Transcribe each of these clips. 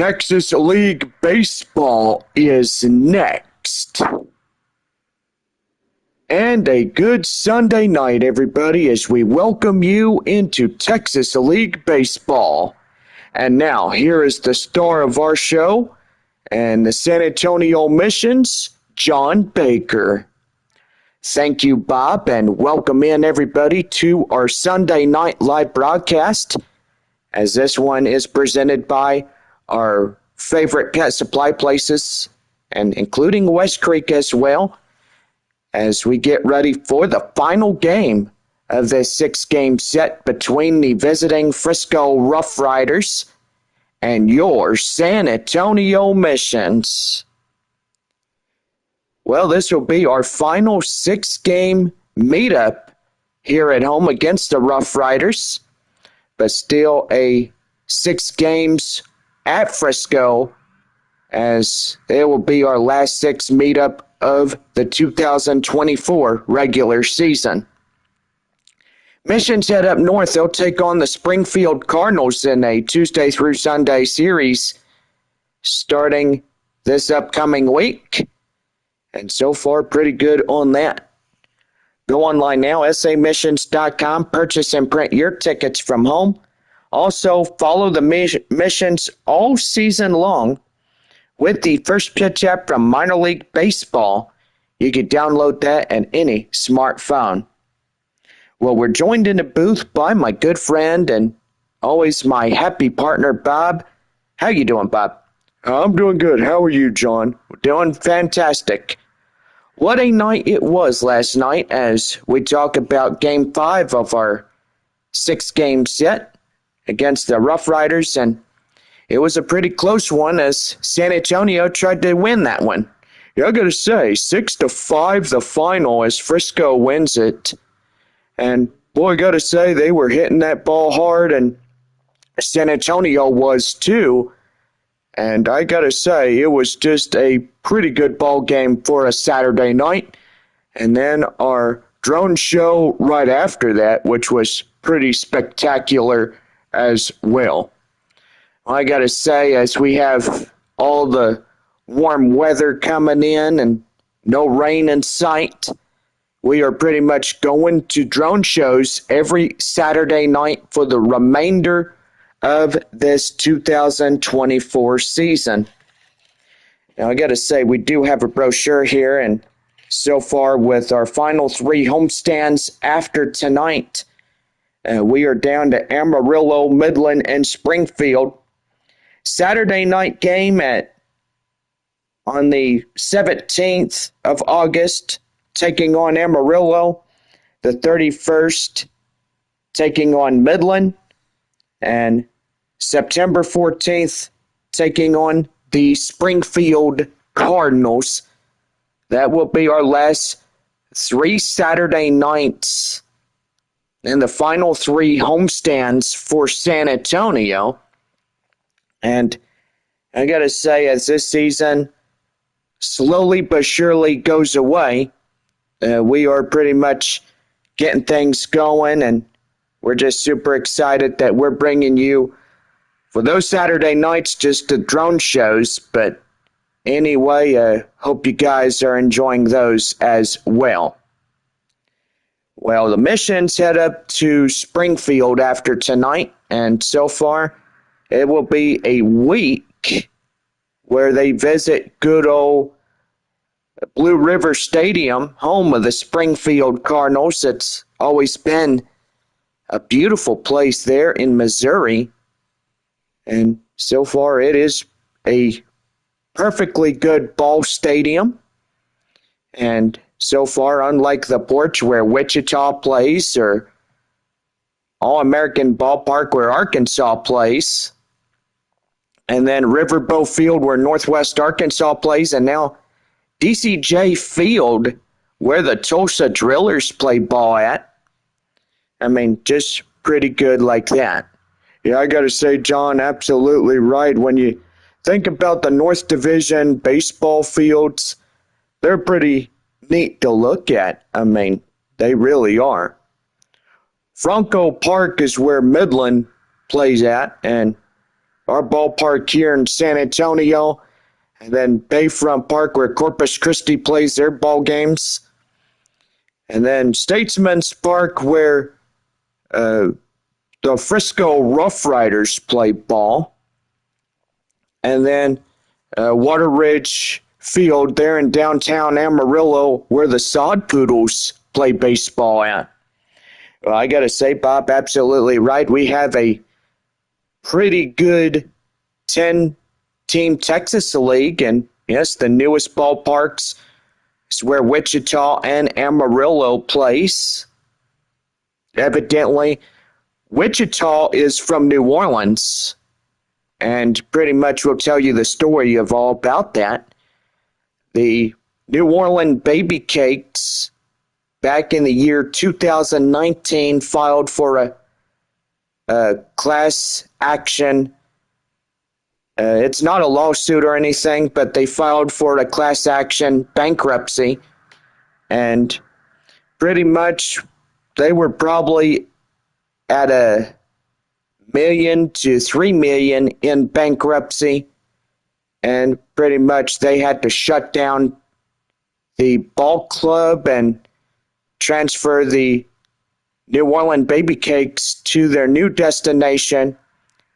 Texas League Baseball is next. And a good Sunday night, everybody, as we welcome you into Texas League Baseball. And now, here is the star of our show and the San Antonio Missions, John Baker. Thank you, Bob, and welcome in, everybody, to our Sunday night live broadcast, as this one is presented by our favorite pet supply places, and including West Creek as well, as we get ready for the final game of this 6-game set between the visiting Frisco RoughRiders and your San Antonio Missions. Well, this will be our final 6-game meetup here at home against the RoughRiders, but still a 6 games at Frisco, as it will be our last 6 meetup of the 2024 regular season. Missions head up north. They'll take on the Springfield Cardinals in a Tuesday through Sunday series starting this upcoming week. And so far, pretty good on that. Go online now, samissions.com. Purchase and print your tickets from home. Also, follow the Missions all season long with the First Pitch app from Minor League Baseball. You can download that at any smartphone. Well, we're joined in the booth by my good friend and always my happy partner, Bob. How you doing, Bob? I'm doing good. How are you, John? We're doing fantastic. What a night it was last night as we talk about Game 5 of our 6-game set against the RoughRiders, and it was a pretty close one as San Antonio tried to win that one. Yeah, I gotta say, 6-5 the final as Frisco wins it. And boy, I gotta say, they were hitting that ball hard, and San Antonio was too. And I gotta say, it was just a pretty good ball game for a Saturday night. And then our drone show right after that, which was pretty spectacular as well. I gotta say, as we have all the warm weather coming in and no rain in sight, we are pretty much going to drone shows every Saturday night for the remainder of this 2024 season. Now, I got to say, we do have a brochure here, and so far with our final 3 homestands after tonight, we are down to Amarillo, Midland, and Springfield. Saturday night game on the 17th of August, taking on Amarillo. The 31st, taking on Midland. And September 14th, taking on the Springfield Cardinals. That will be our last 3 Saturday nights and the final 3 homestands for San Antonio. And I got to say, as this season slowly but surely goes away, we are pretty much getting things going, and we're just super excited that we're bringing you, for those Saturday nights, just the drone shows. But anyway, hope you guys are enjoying those as well. Well, the Missions head up to Springfield after tonight, and so far it will be a week where they visit good old Blue River Stadium, home of the Springfield Cardinals. It's always been a beautiful place there in Missouri, and so far it is a perfectly good ball stadium. And so far, unlike the Porch where Wichita plays, or All-American Ballpark where Arkansas plays, and then Riverboat Field where Northwest Arkansas plays, and now DCJ Field where the Tulsa Drillers play ball at. I mean, just pretty good like that. Yeah, I got to say, John, absolutely right. When you think about the North Division baseball fields, they're pretty neat to look at. I mean, they really are. Franco Park is where Midland plays at, and our ballpark here in San Antonio, and then Bayfront Park where Corpus Christi plays their ball games, and then Statesman's Park where the Frisco RoughRiders play ball, and then Water Ridge Field there in downtown Amarillo where the Sod Poodles play baseball at. Well, I got to say, Bob, absolutely right. We have a pretty good 10-team Texas League, and yes, the newest ballparks is where Wichita and Amarillo plays. Evidently, Wichita is from New Orleans, and pretty much will tell you the story of all about that. The New Orleans Baby Cakes, back in the year 2019, filed for a class action. It's not a lawsuit or anything, but they filed for a class action bankruptcy, and pretty much they were probably at $1 million to $3 million in bankruptcy, and pretty much they had to shut down the ball club and transfer the New Orleans Baby Cakes to their new destination,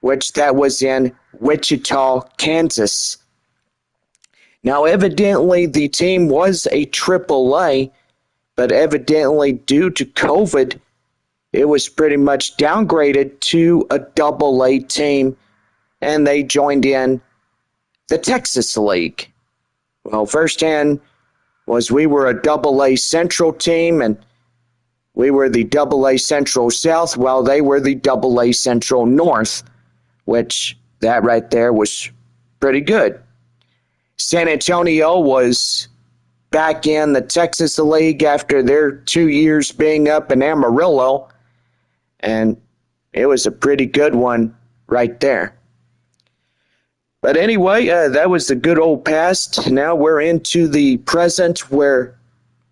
which that was in Wichita, Kansas. Now, evidently, the team was a AAA, but evidently, due to COVID, it was pretty much downgraded to a AA team, and they joined in the Texas League. Well, firsthand was we were a AA Central team, and we were the AA Central South, while they were the AA Central North, which that right there was pretty good. San Antonio was back in the Texas League after their 2 years being up in Amarillo, and it was a pretty good one right there. But anyway, that was the good old past. Now we're into the present, where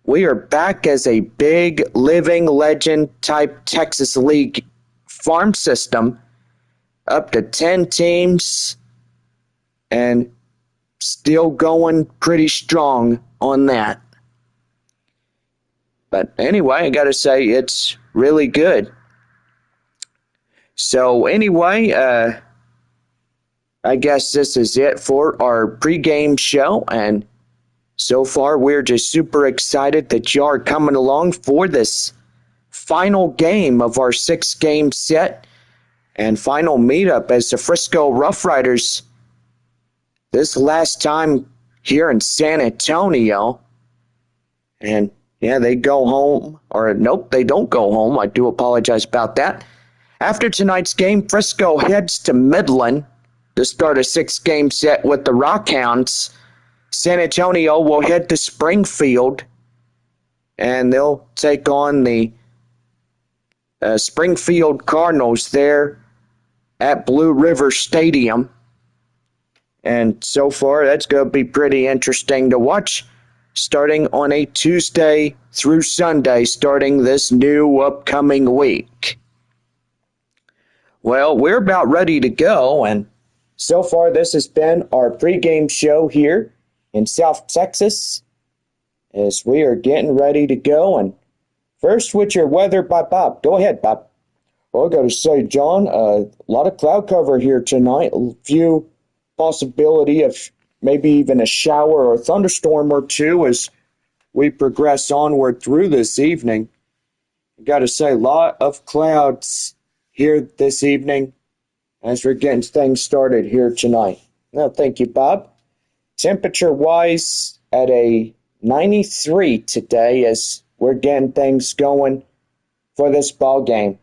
we are back as a big living legend type Texas League farm system, up to 10 teams, and still going pretty strong on that. But anyway, I got to say, it's really good. So anyway, I guess this is it for our pregame show, and so far we're just super excited that you are coming along for this final game of our 6-game set and final meetup as the Frisco RoughRiders, this last time here in San Antonio. And yeah, they go home, or nope, they don't go home. I do apologize about that. After tonight's game, Frisco heads to Midland to start a 6-game set with the Rockhounds. San Antonio will head to Springfield, and they'll take on the Springfield Cardinals there at Blue River Stadium. And so far, that's going to be pretty interesting to watch, starting on a Tuesday through Sunday, starting this new upcoming week. Well, we're about ready to go, and so far this has been our pregame show here in South Texas, as we are getting ready to go. And first with your weather by Bob. Go ahead, Bob. Well, I got to say, John, a lot of cloud cover here tonight. A few possibility of maybe even a shower or a thunderstorm or two as we progress onward through this evening. I got to say, a lot of clouds here this evening as we're getting things started here tonight. Now, thank you, Bob. Temperature-wise, at a 93 today as we're getting things going for this ball game.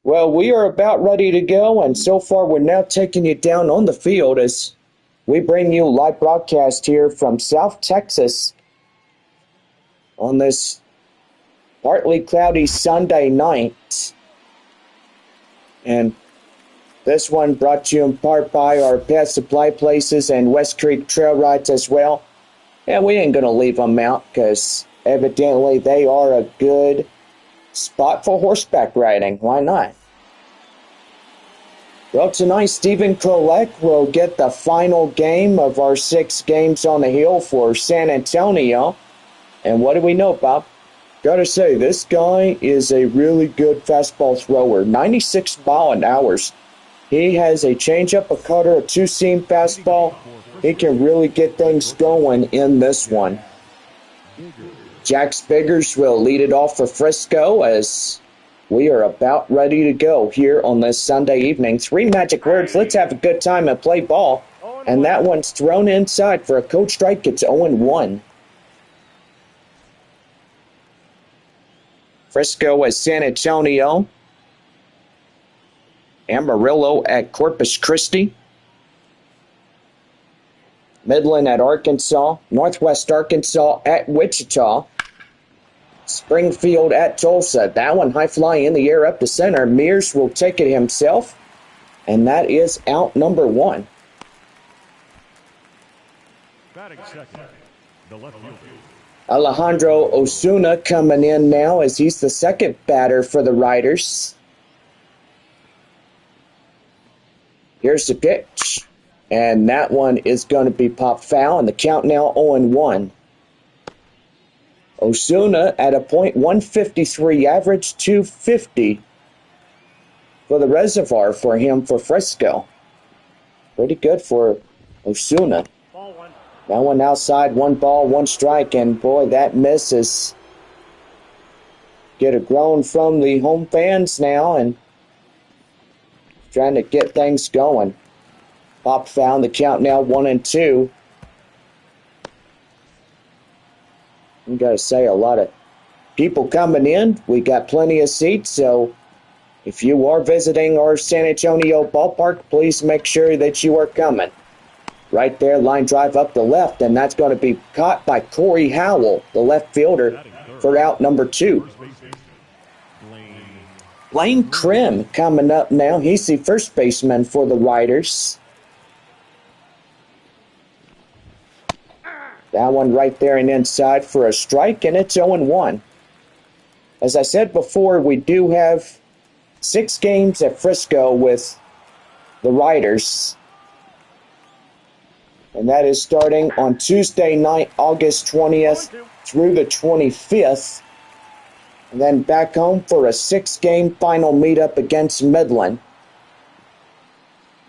Well, we are about ready to go, and so far we're now taking you down on the field as we bring you live broadcast here from South Texas on this partly cloudy Sunday night. And this one brought to you in part by our pet supply places and West Creek Trail Rides as well. And we ain't going to leave them out because evidently they are a good spot for horseback riding. Why not? Well, tonight Stephen Kolek will get the final game of our 6 games on the hill for San Antonio. And what do we know, Bob? Gotta say, this guy is a really good fastball thrower. 96 mile an hour. He has a changeup, a cutter, a two-seam fastball. He can really get things going in this one. Jack Spiggers will lead it off for Frisco as we are about ready to go here on this Sunday evening. 3 magic words. Let's have a good time and play ball. And that one's thrown inside for a coach strike. It's 0-1. Frisco at San Antonio. Amarillo at Corpus Christi. Midland at Arkansas. Northwest Arkansas at Wichita. Springfield at Tulsa. That one high fly in the air up to center. Mears will take it himself. And that is out number 1. Batting second, the left fielder. Alejandro Osuna coming in now as he's the second batter for the Riders. Here's the pitch. And that one is going to be popped foul, and the count now 0-1. Osuna at a .153 average, 250 for the reservoir for him for Frisco. Pretty good for Osuna. That one outside, 1 ball, 1 strike, and boy, that misses. Get a groan from the home fans now, and trying to get things going. Pop found the count now 1-2. You got to say, a lot of people coming in. We got plenty of seats, so if you are visiting our San Antonio ballpark, please make sure that you are coming. Right there, line drive up the left, and that's going to be caught by Corey Howell, the left fielder, for out number 2. Blaine Krim coming up now. He's the first baseman for the Riders. That one right there and inside for a strike, and it's 0-1. As I said before, we do have 6 games at Frisco with the Riders. And that is starting on Tuesday night, August 20th through the 25th. And then back home for a 6-game final meetup against Midland.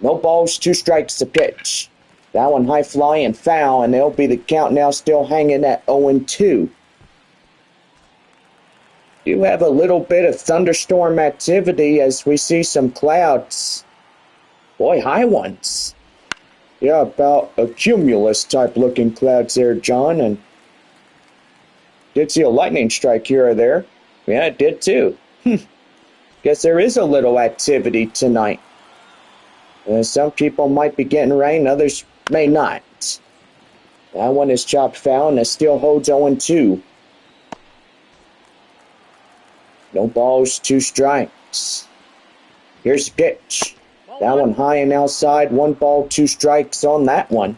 No balls, 2 strikes to pitch. That one high fly and foul, and it'll be the count now still hanging at 0-2. Do have a little bit of thunderstorm activity as we see some clouds. Boy, high ones. Yeah, about a cumulus type looking clouds there, John, and did see a lightning strike here or there. Yeah, it did too. Guess there is a little activity tonight. Some people might be getting rain, others may not. That one is chopped foul, and it still holds 0-2. No balls, 2 strikes. Here's the pitch. That one high and outside, 1 ball, 2 strikes on that one.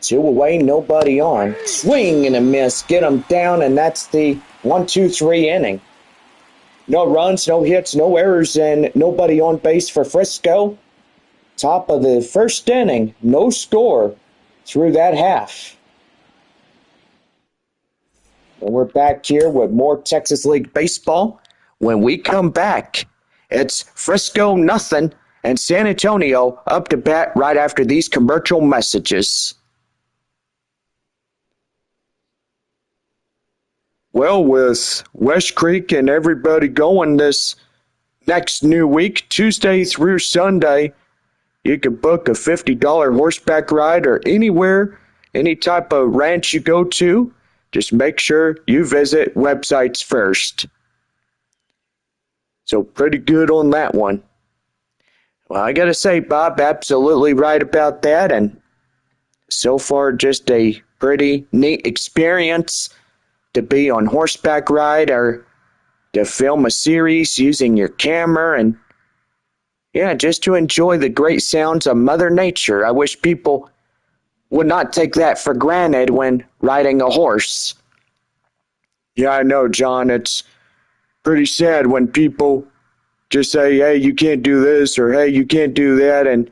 2 away, nobody on. Swing and a miss, get them down, and that's the 1-2-3 inning. No runs, no hits, no errors, and nobody on base for Frisco. Top of the first inning, no score through that half. And we're back here with more Texas League baseball. When we come back, it's Frisco nothing and San Antonio up to bat right after these commercial messages. well, with West Creek and everybody going this next new week, Tuesday through Sunday, you can book a $50 horseback ride or anywhere, any type of ranch you go to. Just make sure you visit websites first. So pretty good on that one. Well, I got to say, Bob, absolutely right about that. And so far, just a pretty neat experience to be on horseback ride or to film a series using your camera and, yeah, just to enjoy the great sounds of Mother Nature. I wish people would not take that for granted when riding a horse. Yeah, I know, John. It's pretty sad when people just say, hey, you can't do this, or hey, you can't do that, and,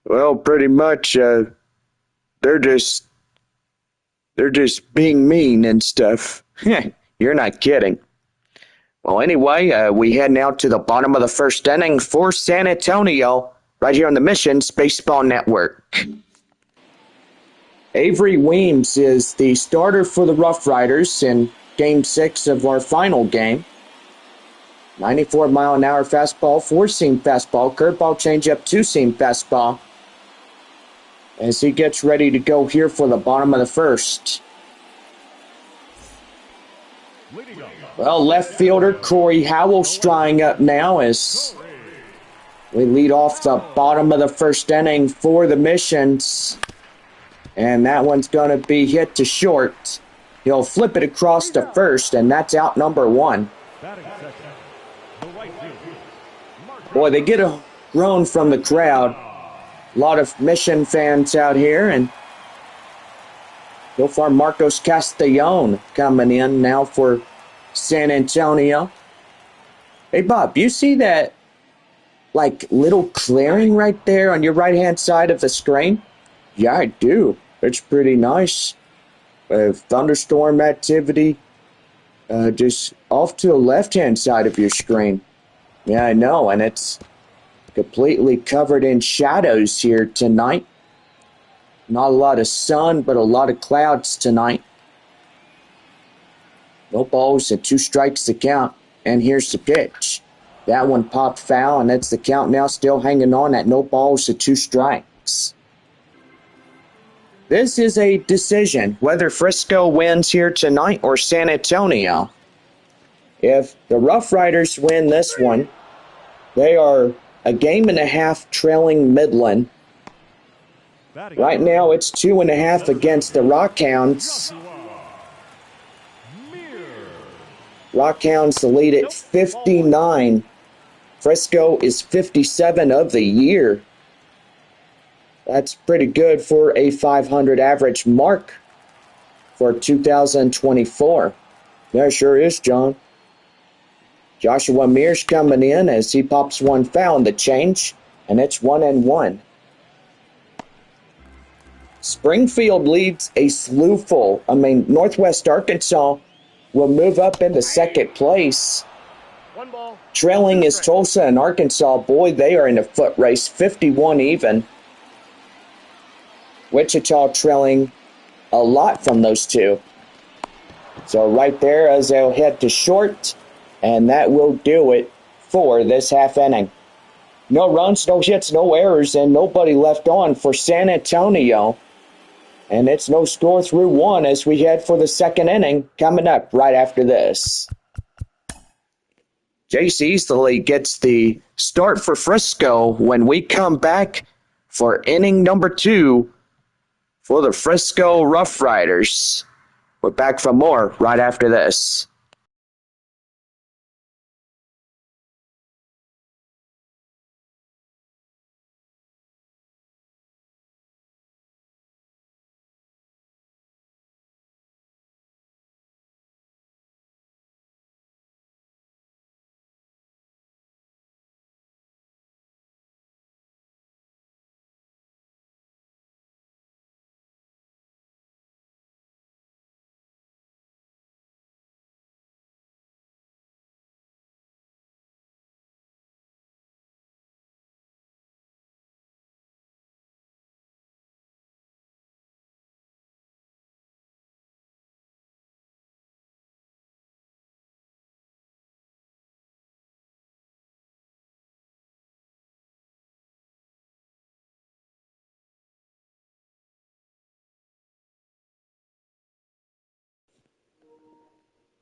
well, pretty much, they're just being mean and stuff. You're not kidding. Well, anyway, we head now to the bottom of the first inning for San Antonio, right here on the Missions Baseball Network. Avery Weems is the starter for the RoughRiders in Game 6 of our final game. 94-mile-an-hour fastball, four-seam fastball, curveball changeup, two-seam fastball, as he gets ready to go here for the bottom of the first. Well, left fielder Corey Howell's trying up now as we lead off the bottom of the first inning for the Missions. And that one's going to be hit to short. He'll flip it across to first, and that's out number one. Boy, they get a groan from the crowd. A lot of Mission fans out here, and so far Marcos Castellon coming in now for San Antonio. Hey, Bob, you see that, like, little clearing right there on your right-hand side of the screen? Yeah, I do. It's pretty nice. Thunderstorm activity just off to the left-hand side of your screen. Yeah, I know, and it's completely covered in shadows here tonight. Not a lot of sun, but a lot of clouds tonight. No balls and two strikes to count. And here's the pitch. That one popped foul, and that's the count now, still hanging on at no balls to two strikes. This is a decision whether Frisco wins here tonight or San Antonio. If the RoughRiders win this one, they are a game and a half trailing Midland. Right now it's 2.5 against the Rockhounds. Rockhounds the lead at 59. Frisco is 57 of the year. That's pretty good for a 500 average mark for 2024. Yeah, sure is, John. Joshua Mears coming in as he pops one foul in the change, and it's 1-1. Springfield leads a slew full. Northwest Arkansas will move up into second place. Trailing is Tulsa and Arkansas. Boy, they are in a foot race, 51 even. Wichita trailing a lot from those two. So right there as they'll head to short, and that will do it for this half inning. No runs, no hits, no errors, and nobody left on for San Antonio. And it's no score through one as we head for the second inning coming up right after this. Jace Easley gets the start for Frisco when we come back for inning number 2 for the Frisco RoughRiders. We're back for more right after this.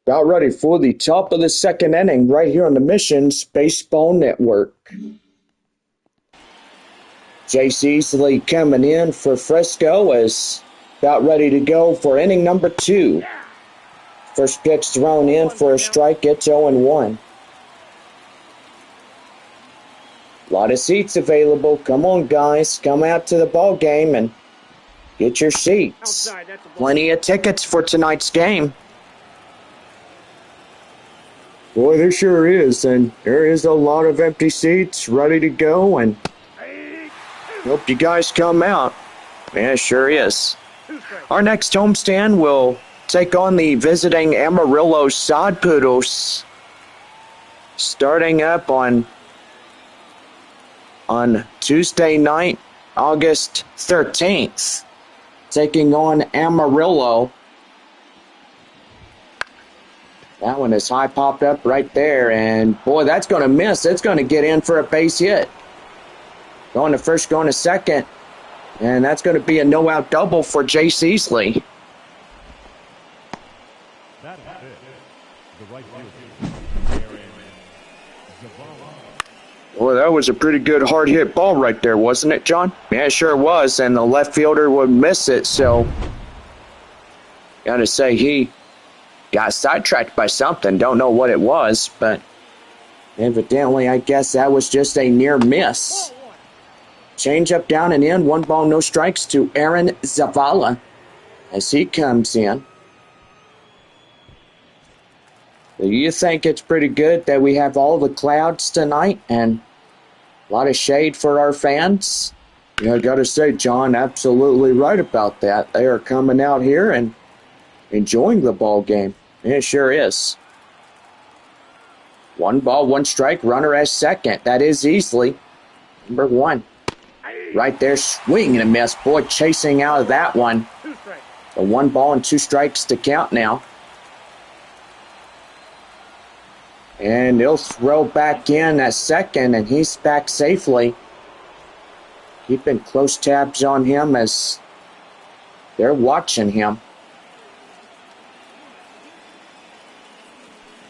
About ready for the top of the second inning right here on the Missions Baseball Network. Jace Easley coming in for Frisco is about ready to go for inning number 2. First pitch thrown in for a strike. It's 0-1. A lot of seats available. Come on, guys. Come out to the ball game and get your seats. Plenty of tickets for tonight's game. Boy, there sure is, and there is a lot of empty seats ready to go, and hope you guys come out. Yeah, sure is. Our next homestand will take on the visiting Amarillo Sod Poodles, starting up on Tuesday night, August 13th, taking on Amarillo. That one is high popped up right there, and boy, that's going to miss. It's going to get in for a base hit. Going to first, going to second, and that's going to be a no-out double for Jace Easley. That is it. The right fielder, Aaron Zavala. Boy, that was a pretty good hard hit ball right there, wasn't it, John? Yeah, it sure was, and the left fielder would miss it, so gotta say he got sidetracked by something. Don't know what it was, but evidently I guess that was just a near miss. Change up, down and in. 1 ball, no strikes to Aaron Zavala as he comes in. Do you think it's pretty good that we have all the clouds tonight and a lot of shade for our fans? Yeah, I gotta say, John, absolutely right about that. They are coming out here and enjoying the ball game. It sure is. 1 ball, 1 strike, runner at second. That is Easley, number 1. Right there, swing and a miss. Boy, chasing out of that one. The 1 ball and 2 strikes to count now. And he'll throw back in at second, and he's back safely. Keeping close tabs on him as they're watching him.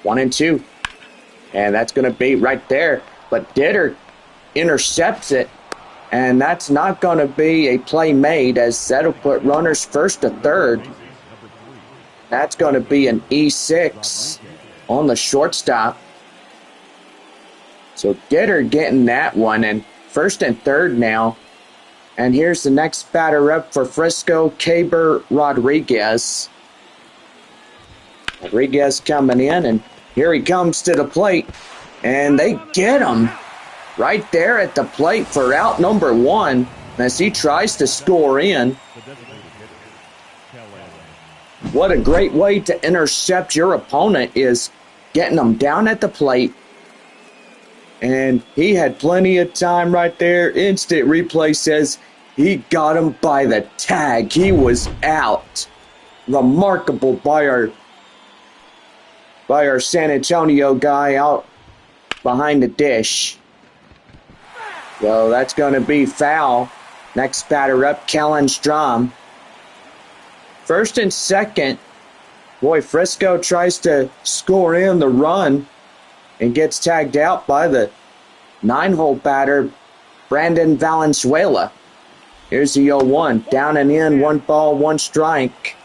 1 and 2. And that's going to be right there. But Ditter intercepts it. And that's not going to be a play made, as that'll put runners first to third. That's going to be an E6 on the shortstop. So Ditter getting that one, and first and third now. And here's the next batter up for Frisco, Caber Rodriguez. Rodriguez coming in, and here he comes to the plate. And they get him right there at the plate for out number 1 as he tries to score in. What a great way to intercept your opponent is getting them down at the plate. And he had plenty of time right there. Instant replay says he got him by the tag. He was out. Remarkable by our San Antonio guy out behind the dish. So that's going to be foul. Next batter up, Kellen Strom. First and second. Boy, Frisco tries to score in the run and gets tagged out by the 9-hole batter, Brandon Valenzuela. Here's the 0-1. Down and in, 1 ball, 1 strike.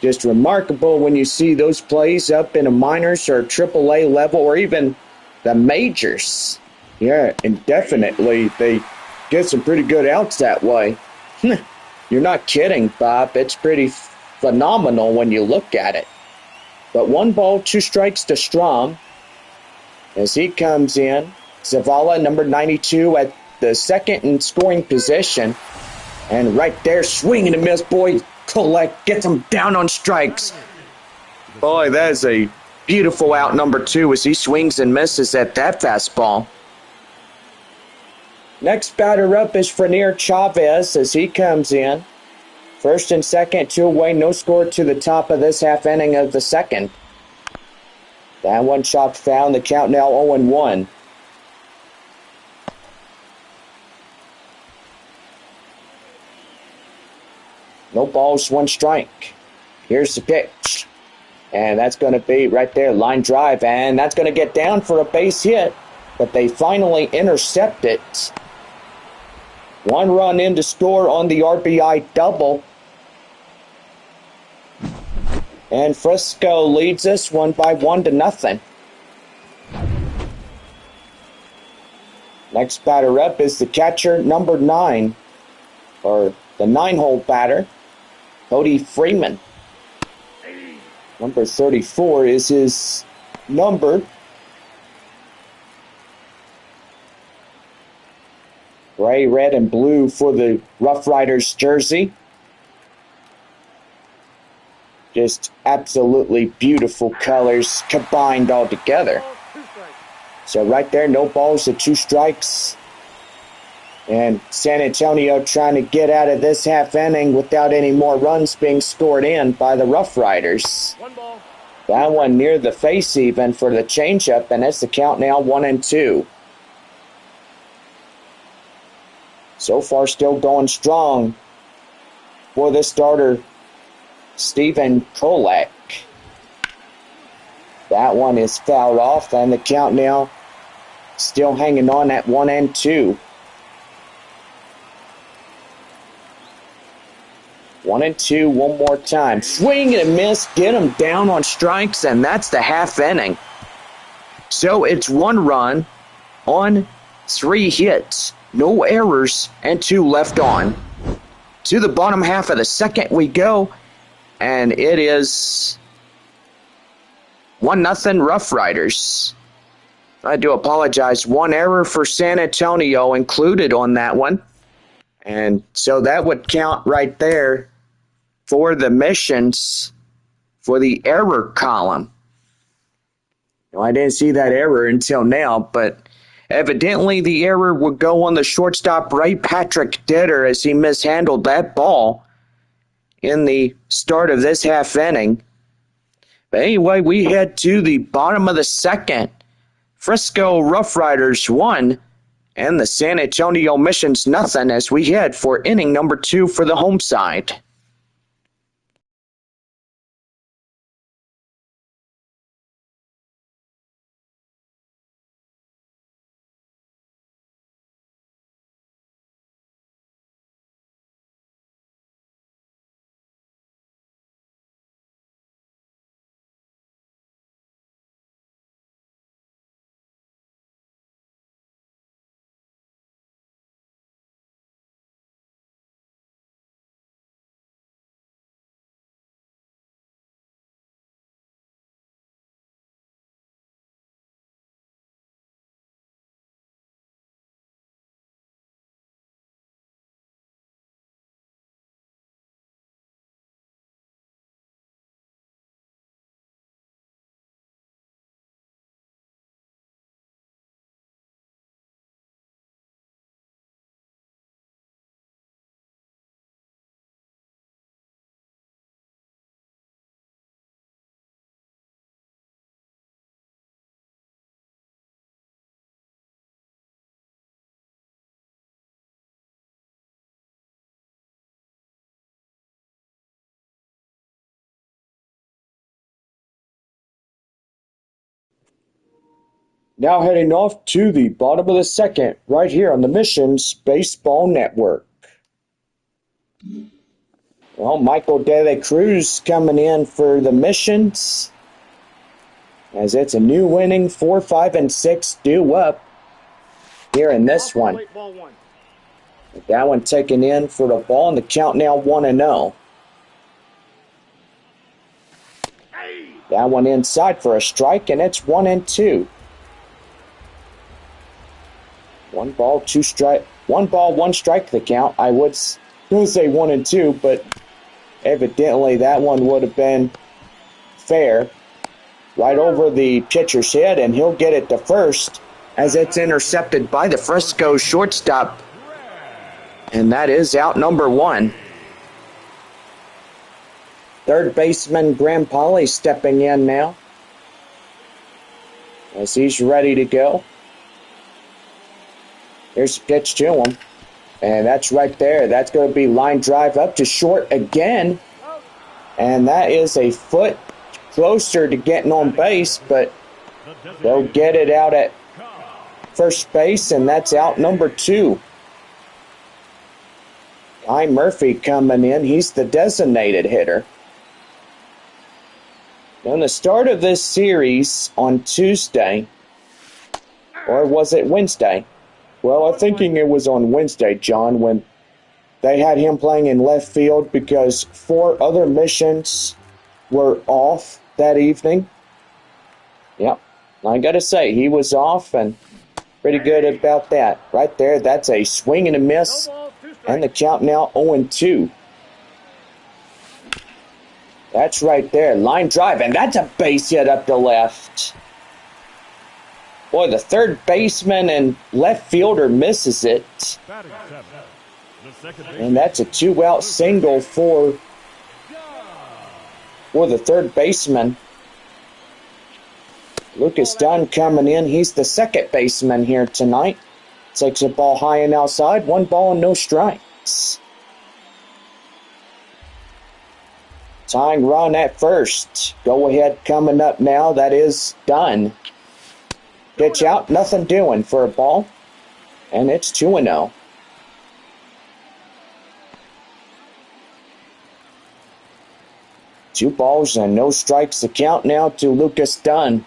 Just remarkable when you see those plays up in a minors or AAA level or even the majors. Yeah, and definitely they get some pretty good outs that way. You're not kidding, Bob. It's pretty phenomenal when you look at it. But 1 ball, 2 strikes to Strom as he comes in. Zavala, number 92, at the second in scoring position. And right there, swing and a miss. Boy, collect, gets him down on strikes. Boy, that is a beautiful out number 2 as he swings and misses at that fastball. Next batter up is Frenier Chavez as he comes in. First and second, 2 away, no score to the top of this half inning of the second. That one chopped foul, the count now 0-1. No balls, 1 strike. Here's the pitch. And that's going to be right there, line drive, and that's going to get down for a base hit. But they finally intercept it. 1 run in to score on the RBI double. And Frisco leads us 1-1 to nothing. Next batter up is the catcher, number 9, or the 9-hole batter, Cody Freeman. Number 34 is his number. Gray, red, and blue for the RoughRiders jersey. Just absolutely beautiful colors combined all together. So right there, no balls and 2 strikes. And San Antonio trying to get out of this half inning without any more runs being scored in by the RoughRiders. That one near the face even for the changeup, and that's the count now 1-2. So far still going strong for the starter, Stephen Kolek. That one is fouled off, and the count now still hanging on at 1-2. 1-2 one more time. Swing and a miss. Get him down on strikes, and that's the half inning. So it's 1 run on 3 hits. No errors and 2 left on. To the bottom half of the second we go, and it is 1-0 RoughRiders. I do apologize. 1 error for San Antonio included on that one. And so that would count right there for the missions for the error column. Well, I didn't see that error until now, but evidently the error would go on the shortstop, Ray Patrick Ditter, as he mishandled that ball in the start of this half inning. But anyway, we head to the bottom of the second. Frisco RoughRiders 1 and the San Antonio Missions nothing as we head for inning number 2 for the home side. Now heading off to the bottom of the second, right here on the Missions Baseball Network. Well, Michael De La Cruz coming in for the Missions, as it's a new inning, 4, 5, and 6 due up here in this one. That one taken in for the ball, and the count now 1-0. That one inside for a strike, and it's 1-2. 1 ball, 2 strike. 1 ball, 1 strike the count. I would still say 1-2, but evidently that one would have been fair. Right over the pitcher's head, and he'll get it to first as it's intercepted by the Frisco shortstop. And that is out number 1. Third baseman Graham Polly stepping in now as he's ready to go. Here's the pitch to him. And that's right there. That's going to be line drive up to short again. And that is a foot closer to getting on base, but they'll get it out at first base, and that's out number 2. Guy Murphy coming in. He's the designated hitter. On the start of this series on Tuesday, or was it Wednesday? Well, I'm thinking it was on Wednesday, John, when they had him playing in left field because 4 other missions were off. that evening. Yep, I gotta say, he was off and pretty good about that. Right there, that's a swing and a miss. And the count now 0-2. That's right there, line drive, and that's a base hit up the left. Boy, the third baseman and left fielder misses it. And that's a 2-out single for the third baseman. Lucas Dunn coming in. He's the second baseman here tonight. Takes a ball high and outside. 1 ball and no strikes. Tying run at first. Go ahead coming up now. That is Dunn. Pitch out. Nothing doing for a ball. And it's 2-0. Two balls and no strikes. The count now to Lucas Dunn.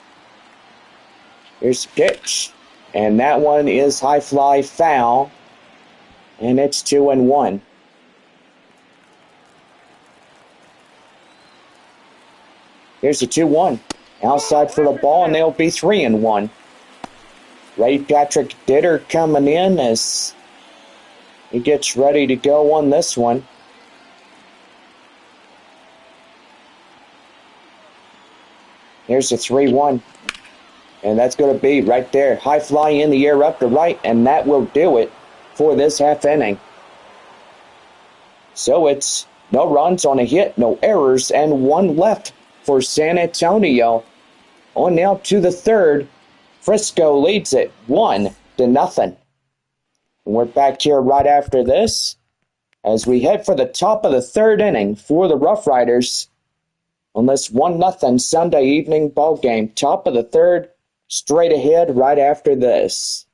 Here's the pitch. And that one is high fly foul. And it's 2-1. Here's the 2-1. Outside for the ball, and they'll be 3-1. Ray Patrick Ditter coming in as he gets ready to go on this one. Here's the 3-1. And that's going to be right there. High fly in the air up to right, and that will do it for this half inning. So it's no runs on a hit, no errors, and 1 left for San Antonio. On now to the third. Frisco leads it 1-0. And we're back here right after this as we head for the top of the third inning for the RoughRiders on this 1-0 Sunday evening ball game. Top of the third, straight ahead right after this.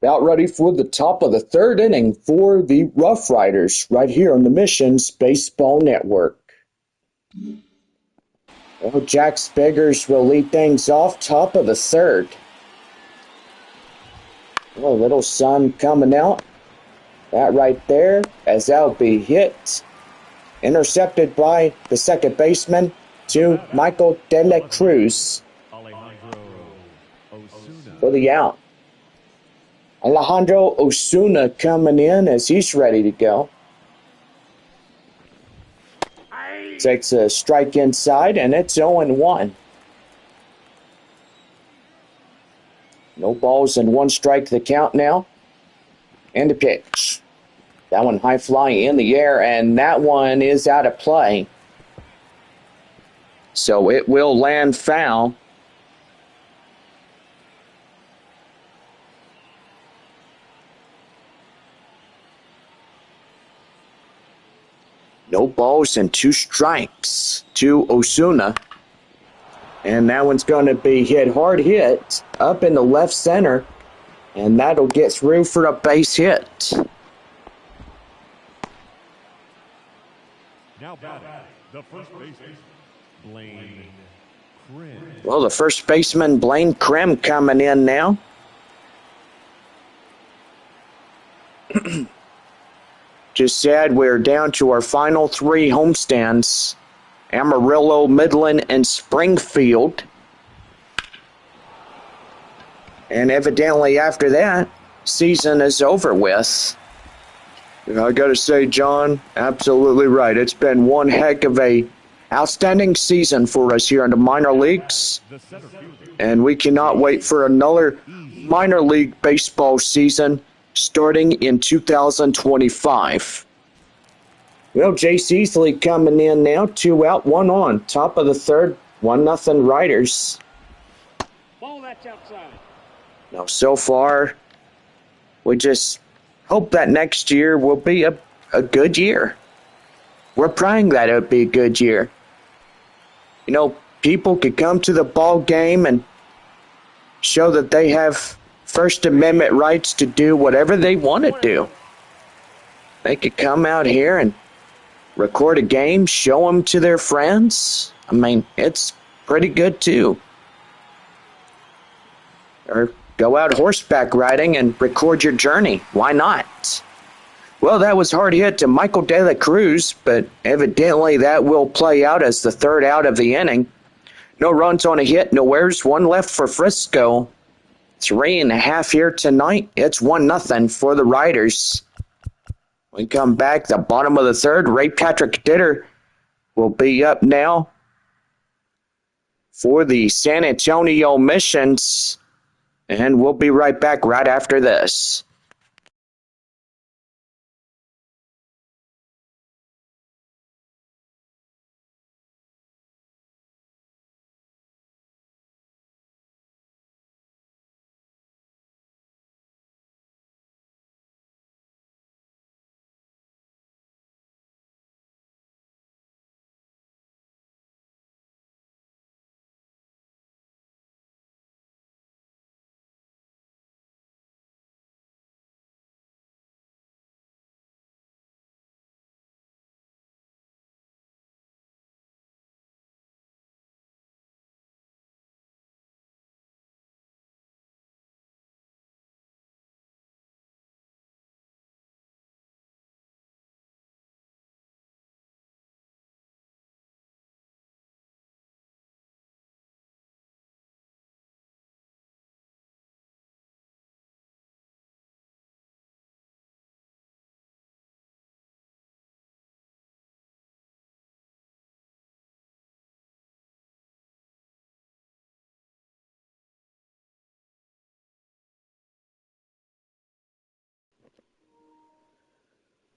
About ready for the top of the third inning for the RoughRiders right here on the Missions Baseball Network. Well, Jack Spiggers will lead things off top of the third. Well, little sun coming out. That right there, as that'll be hit. Intercepted by the second baseman to Michael De La Cruz for the out. Alejandro Osuna coming in as he's ready to go. Takes a strike inside, and it's 0-1. No balls and 1 strike the count now. And the pitch. That one high flying in the air, and that one is out of play. So it will land foul. No balls and 2 strikes to Osuna. And that one's going to be hard hit up in the left center. And that'll get through for a base hit. Now batting, the first baseman, Blaine Krim. Well, the first baseman, Blaine Krim, coming in now. Just sad we're down to our final 3 homestands. Amarillo, Midland, and Springfield. And evidently after that, season is over with. I gotta say, John, absolutely right. It's been one heck of a outstanding season for us here in the minor leagues. And we cannot wait for another minor league baseball season starting in 2025. Well, Jace Easley coming in now, 2 out, 1 on. Top of the third, 1-0 Riders. Ball that's outside. Now, so far, we just hope that next year will be a good year. We're praying that it'll be a good year. You know, people could come to the ball game and show that they have First Amendment rights to do whatever they want to do. They could come out here and record a game, show them to their friends. I mean, it's pretty good too. Or go out horseback riding and record your journey. Why not? Well, that was hard hit to Michael De La Cruz, but evidently that will play out as the third out of the inning. No runs on a hit, no errors, 1 left for Frisco. 3.5 here tonight. It's 1-0 for the Riders. We come back, the bottom of the third. Ray Patrick Ditter will be up now for the San Antonio Missions. And we'll be right back right after this.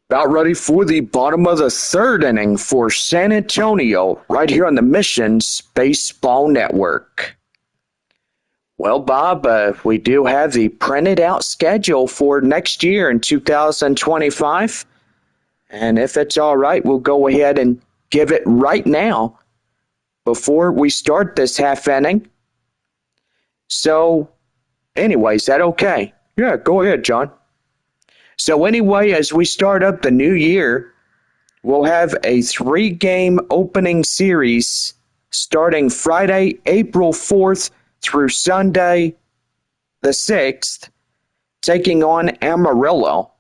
About ready for the bottom of the third inning for San Antonio, right here on the Missions Baseball Network. Well, Bob, we do have the printed out schedule for next year in 2025. And if it's all right, we'll go ahead and give it right now before we start this half inning. So, anyway, is that okay? Yeah, go ahead, John. So anyway, as we start up the new year, we'll have a 3-game opening series starting Friday, April 4th through Sunday, the 6th, taking on Amarillo.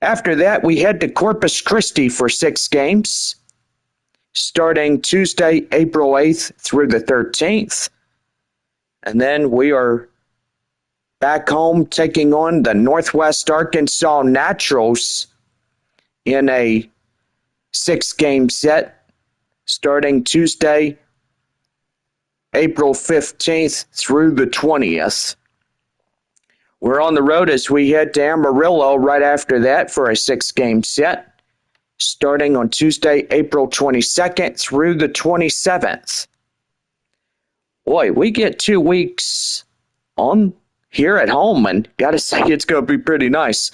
After that, we head to Corpus Christi for 6 games, starting Tuesday, April 8th through the 13th. And then we are back home taking on the Northwest Arkansas Naturals in a 6-game set starting Tuesday, April 15th through the 20th. We're on the road as we head to Amarillo right after that for a 6-game set starting on Tuesday, April 22nd through the 27th. Boy, we get 2 weeks on here at home, and gotta say it's gonna be pretty nice.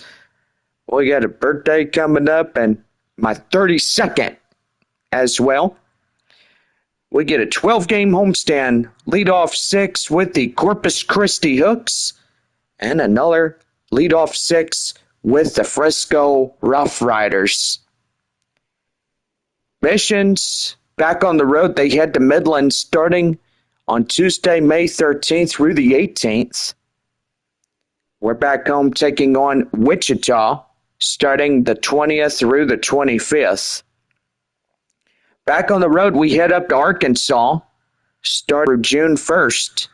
We got a birthday coming up and my 32nd as well. We get a 12-game homestand leadoff six with the Corpus Christi Hooks and another leadoff six with the Frisco RoughRiders. Missions back on the road. They head to Midland starting on Tuesday, May 13th through the 18th. We're back home taking on Wichita starting the 20th through the 25th. Back on the road, we head up to Arkansas, start through June 1st.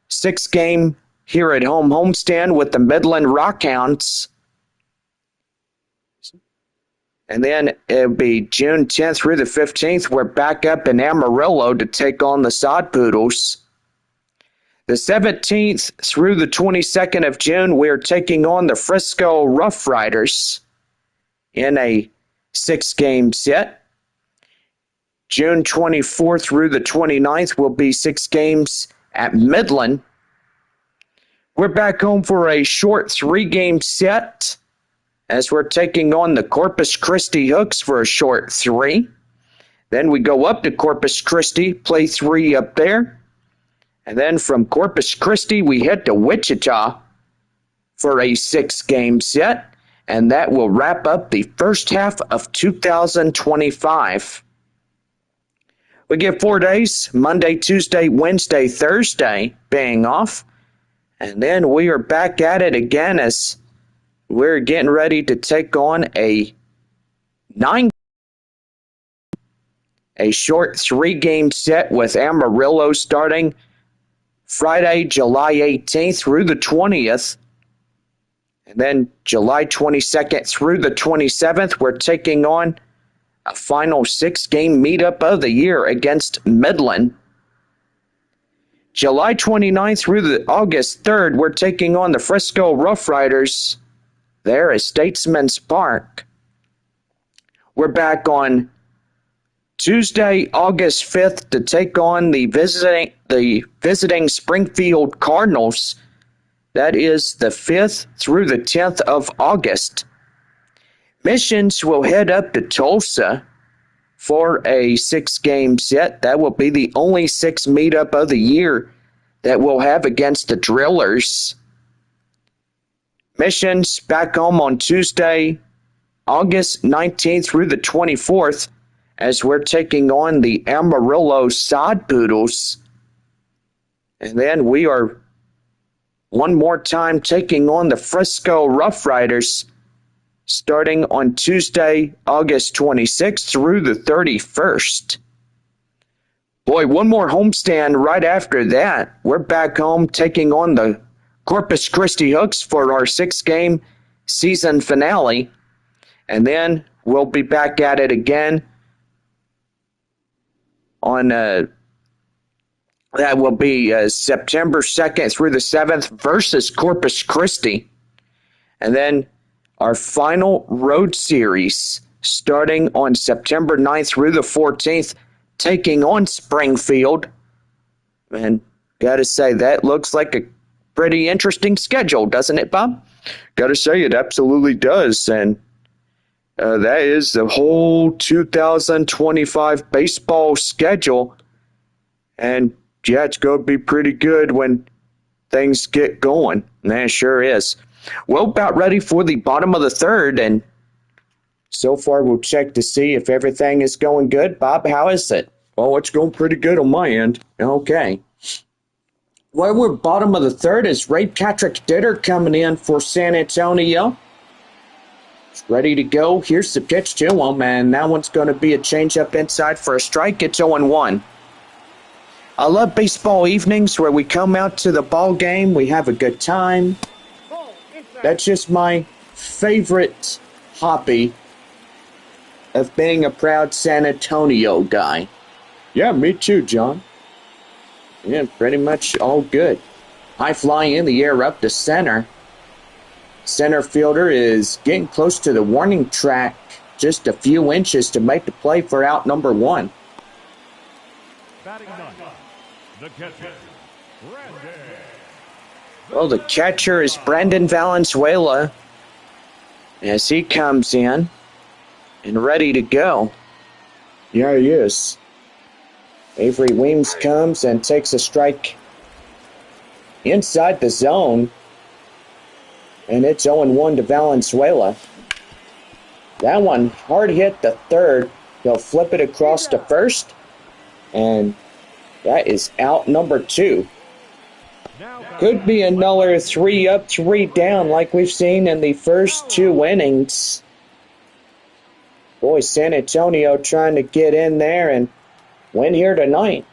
Six-game here at home homestand with the Midland Rockhounds. And then it'll be June 10th through the 15th. We're back up in Amarillo to take on the Sod Poodles. The 17th through the 22nd of June, we're taking on the Frisco RoughRiders in a six-game set. June 24th through the 29th will be 6 games at Midland. We're back home for a short 3-game set as we're taking on the Corpus Christi Hooks for a short 3. Then we go up to Corpus Christi, play 3 up there. And then from Corpus Christi, we head to Wichita for a 6-game set, and that will wrap up the first half of 2025. We get 4 days, Monday, Tuesday, Wednesday, Thursday being off, and then we are back at it again as we're getting ready to take on a short 3-game set with Amarillo starting Friday, July 18th through the 20th. And then July 22nd through the 27th, we're taking on a final 6-game meetup of the year against Midland. July 29th through the August 3rd, we're taking on the Frisco RoughRiders there at Statesman's Park. We're back on Tuesday, August 5th to take on the visiting Springfield Cardinals. That is the 5th through the 10th of August. Missions will head up to Tulsa for a 6-game set. That will be the only 6 meetup of the year that we'll have against the Drillers. Missions back home on Tuesday, August 19th through the 24th. As we're taking on the Amarillo Sod Poodles. And then we are one more time taking on the Frisco RoughRiders starting on Tuesday, August 26th through the 31st. Boy, one more homestand right after that. We're back home taking on the Corpus Christi Hooks for our 6-game season finale. And then we'll be back at it again on that will be September 2nd through the 7th versus Corpus Christi. And then our final road series starting on September 9th through the 14th, taking on Springfield. And got to say, that looks like a pretty interesting schedule, doesn't it, Bob? Got to say, it absolutely does. And that is the whole 2025 baseball schedule. And yeah, it's going to be pretty good when things get going. And that sure is. Well, about ready for the bottom of the third. And so far, we'll check to see if everything is going good. Bob, how is it? Oh, it's going pretty good on my end. Okay. Well, we're bottom of the third is Ray Patrick Ditter coming in for San Antonio. Ready to go. Here's the pitch to him, and that one's going to be a changeup inside for a strike. It's 0-1. I love baseball evenings where we come out to the ball game. We have a good time. That's just my favorite hobby of being a proud San Antonio guy. Yeah, me too, John. Yeah, pretty much all good. High fly in the air up to center. Center fielder is getting close to the warning track, just a few inches to make the play for out number 1. Batting ninth, the catcher, Brandon. Well, the catcher is Brandon Valenzuela as he comes in. and ready to go. Yeah, he is. Avery Weems comes and takes a strike inside the zone. And it's 0-1 to Valenzuela. That one hard hit the third. He'll flip it across to first. And that is out number 2. Could be another 3 up, 3 down like we've seen in the first 2 innings. Boy, San Antonio trying to get in there and win here tonight.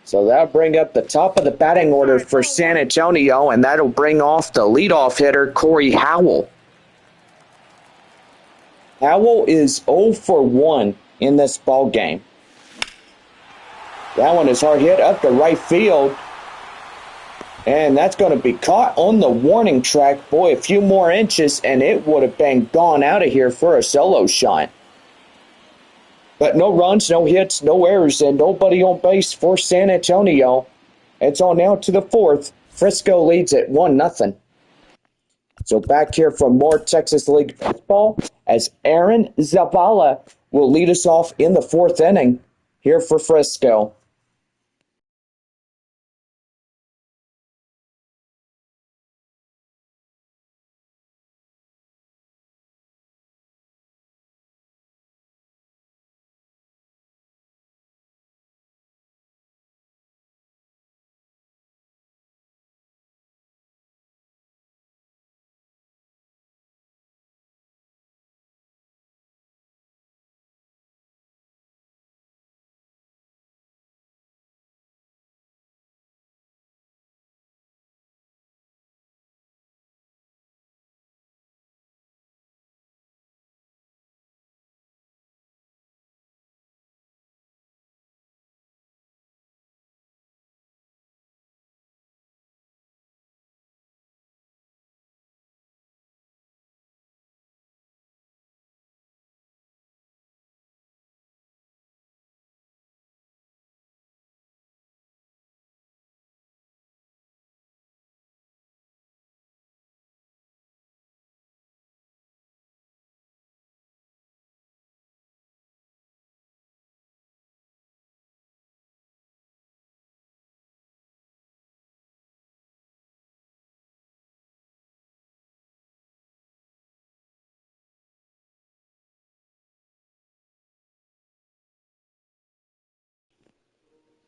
So that'll bring up the top of the batting order for San Antonio, and that'll bring off the leadoff hitter, Corey Howell. Howell is 0 for 1 in this ball game. That one is hard hit up to right field. And that's going to be caught on the warning track. Boy, a few more inches and it would have been gone out of here for a solo shot. But no runs, no hits, no errors, and nobody on base for San Antonio. It's on now to the 4th. Frisco leads at 1-0. So back here for more Texas League baseball as Aaron Zavala will lead us off in the 4th inning here for Frisco.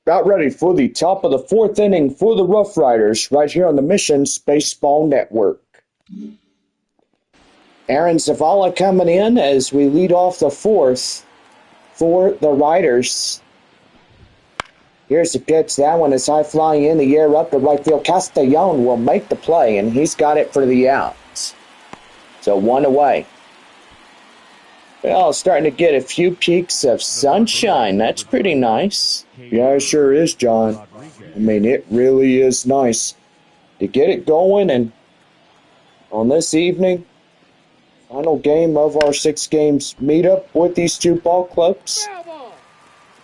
About ready for the top of the 4th inning for the RoughRiders right here on the Missions Baseball Network. Aaron Zavala coming in as we lead off the 4th for the Riders. Here's the pitch. That one is high flying in the air up to right field. Castellon will make the play, and he's got it for the out. So 1 away. Well, starting to get a few peaks of sunshine. That's pretty nice. Yeah, it sure is, John. I mean, it really is nice To get it going, and on this evening, final game of our 6 games meetup with these 2 ball clubs.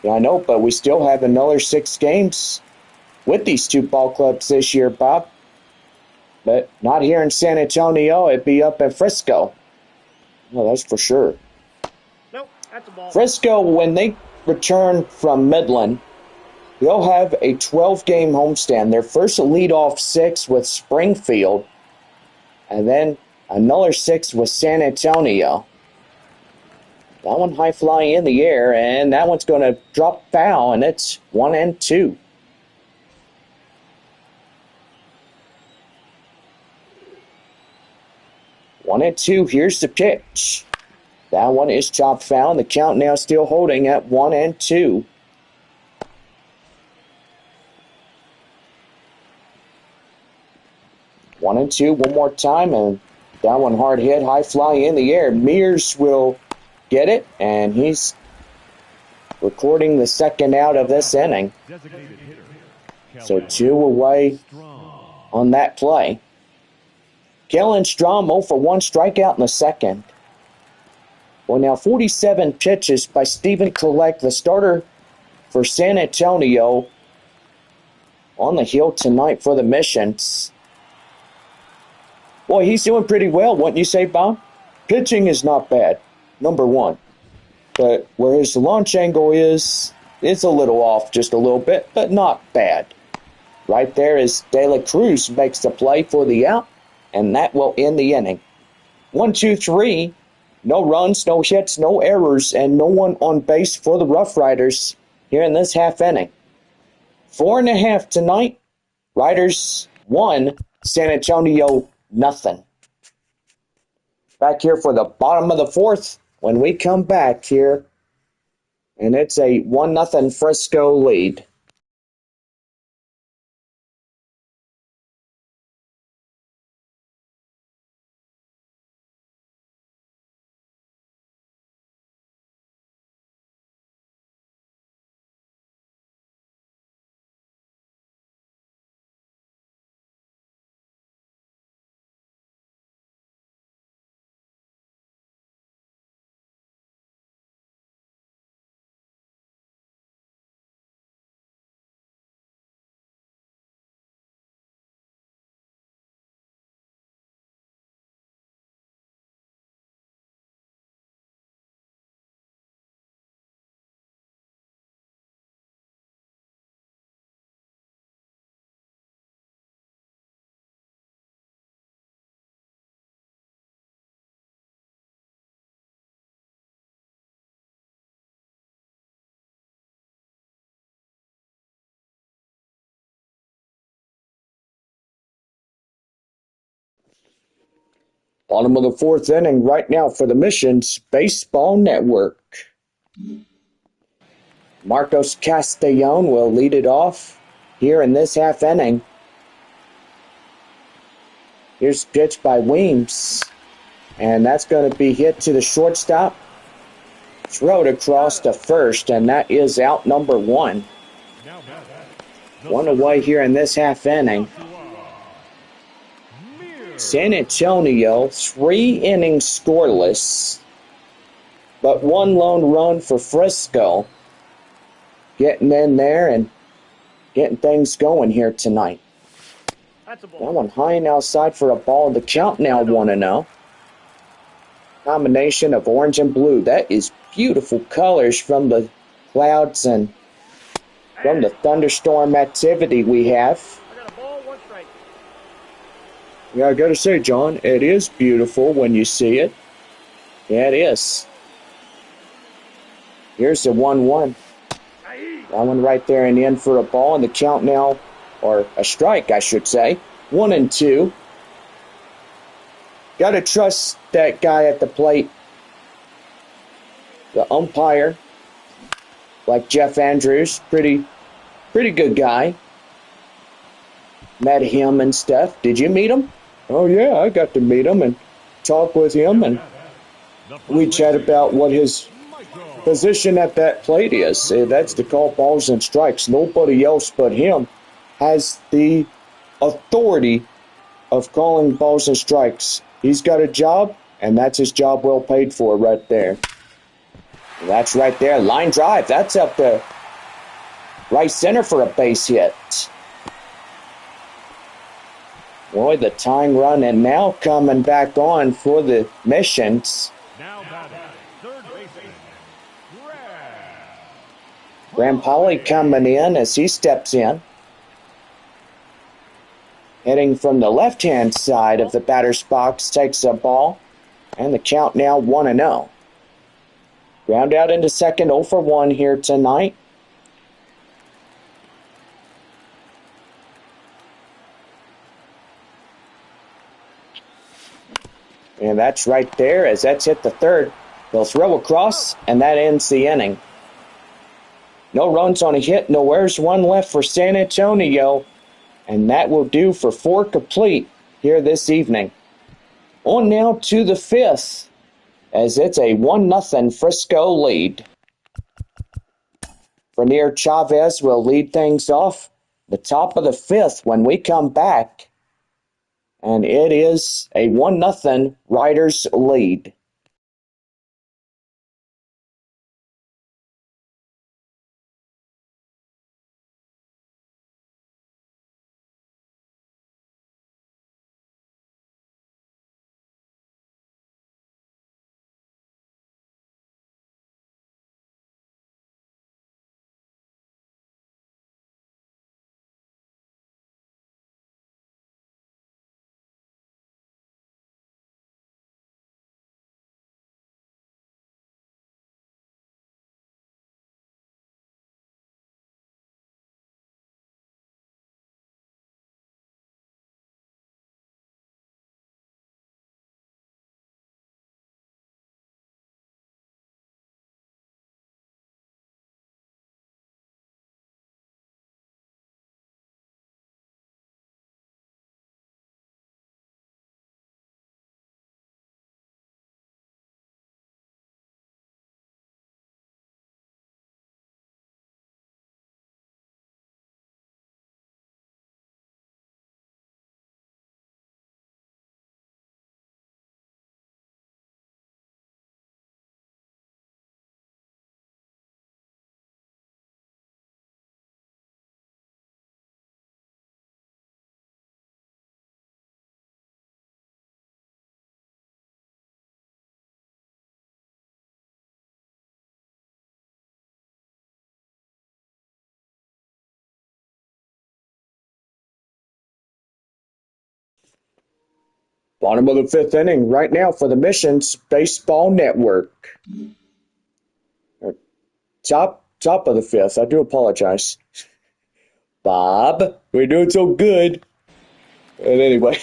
Yeah, I know, but we still have another 6 games with these 2 ball clubs this year, Bob. But not here in San Antonio. It'd be up in Frisco. Well, that's for sure. Nope, that's a ball. Frisco, when they return from Midland, they'll have a 12-game homestand. Their first leadoff 6 with Springfield, and then another 6 with San Antonio. That one high flying in the air, and that one's going to drop foul, and it's 1-2. One and two. Here's the pitch. That one is chopped foul, and the count now still holding at 1-2. One and two, one more time, and that one hard hit, high fly in the air. Mears will get it, and he's recording the second out of this inning. So 2 away on that play. Kellen Strom 0 for 1 strikeout in the second. Well, now 47 pitches by Stephen Collect, the starter for San Antonio, on the hill tonight for the Missions. Boy, he's doing pretty well, wouldn't you say, Bob? Pitching is not bad, number one. But where his launch angle is, it's a little off just a little bit, but not bad. Right there is De La Cruz makes the play for the out, and that will end the inning. 1, 2, 3. No runs, no hits, no errors, and no one on base for the RoughRiders here in this half inning. 4.5 tonight. Riders 1, San Antonio nothing. Back here for the bottom of the fourth when we come back here, and it's a 1-0 Frisco lead. Bottom of the fourth inning right now for the Missions Baseball Network. Marcos Castellon will lead it off here in this half inning. Here's a pitch by Weems, and that's going to be hit to the shortstop. Thrown across to first, and that is out number 1. One away here in this half inning. San Antonio, 3 innings scoreless, but 1 lone run for Frisco. Getting in there and getting things going here tonight. That's a That ball. one high and outside for a ball. The count now 1-0. Combination of orange and blue. That is beautiful colors from the clouds and from the thunderstorm activity we have. I got a ball, 1 strike. Yeah, I gotta say, John, it is beautiful when you see it. Yeah, it is. Here's the 1-1. That one right there and in for a ball, and the count now, or a strike, I should say, 1-2. Gotta trust that guy at the plate, the umpire, like Jeff Andrews, pretty good guy. Met him and stuff. Did you meet him? Oh yeah, I got to meet him and talk with him, and we chat about what his position at that plate is. That's to call balls and strikes. Nobody else but him has the authority of calling balls and strikes. He's got a job, and that's his job well paid for right there. That's right there. Line drive. That's up to right center for a base hit. Boy, the tying run, and now coming back on for the Missions. Now batting, third baseman, Graham Polly coming in as he steps in. Heading from the left-hand side of the batter's box, takes a ball, and the count now 1-0. Ground out into second, 0 for 1 here tonight. And that's right there as that's hit the third. They'll throw across, and that ends the inning. No runs on a hit, no errors, 1 left for San Antonio. And that will do for 4 complete here this evening. On now to the 5th, as it's a 1-0 Frisco lead. Vernier Chavez will lead things off the top of the 5th when we come back. And it is a 1-0 Riders lead. Bottom of the fifth inning right now for the Missions Baseball Network. Top of the fifth. I do apologize. Bob, we're doing so good. And anyway,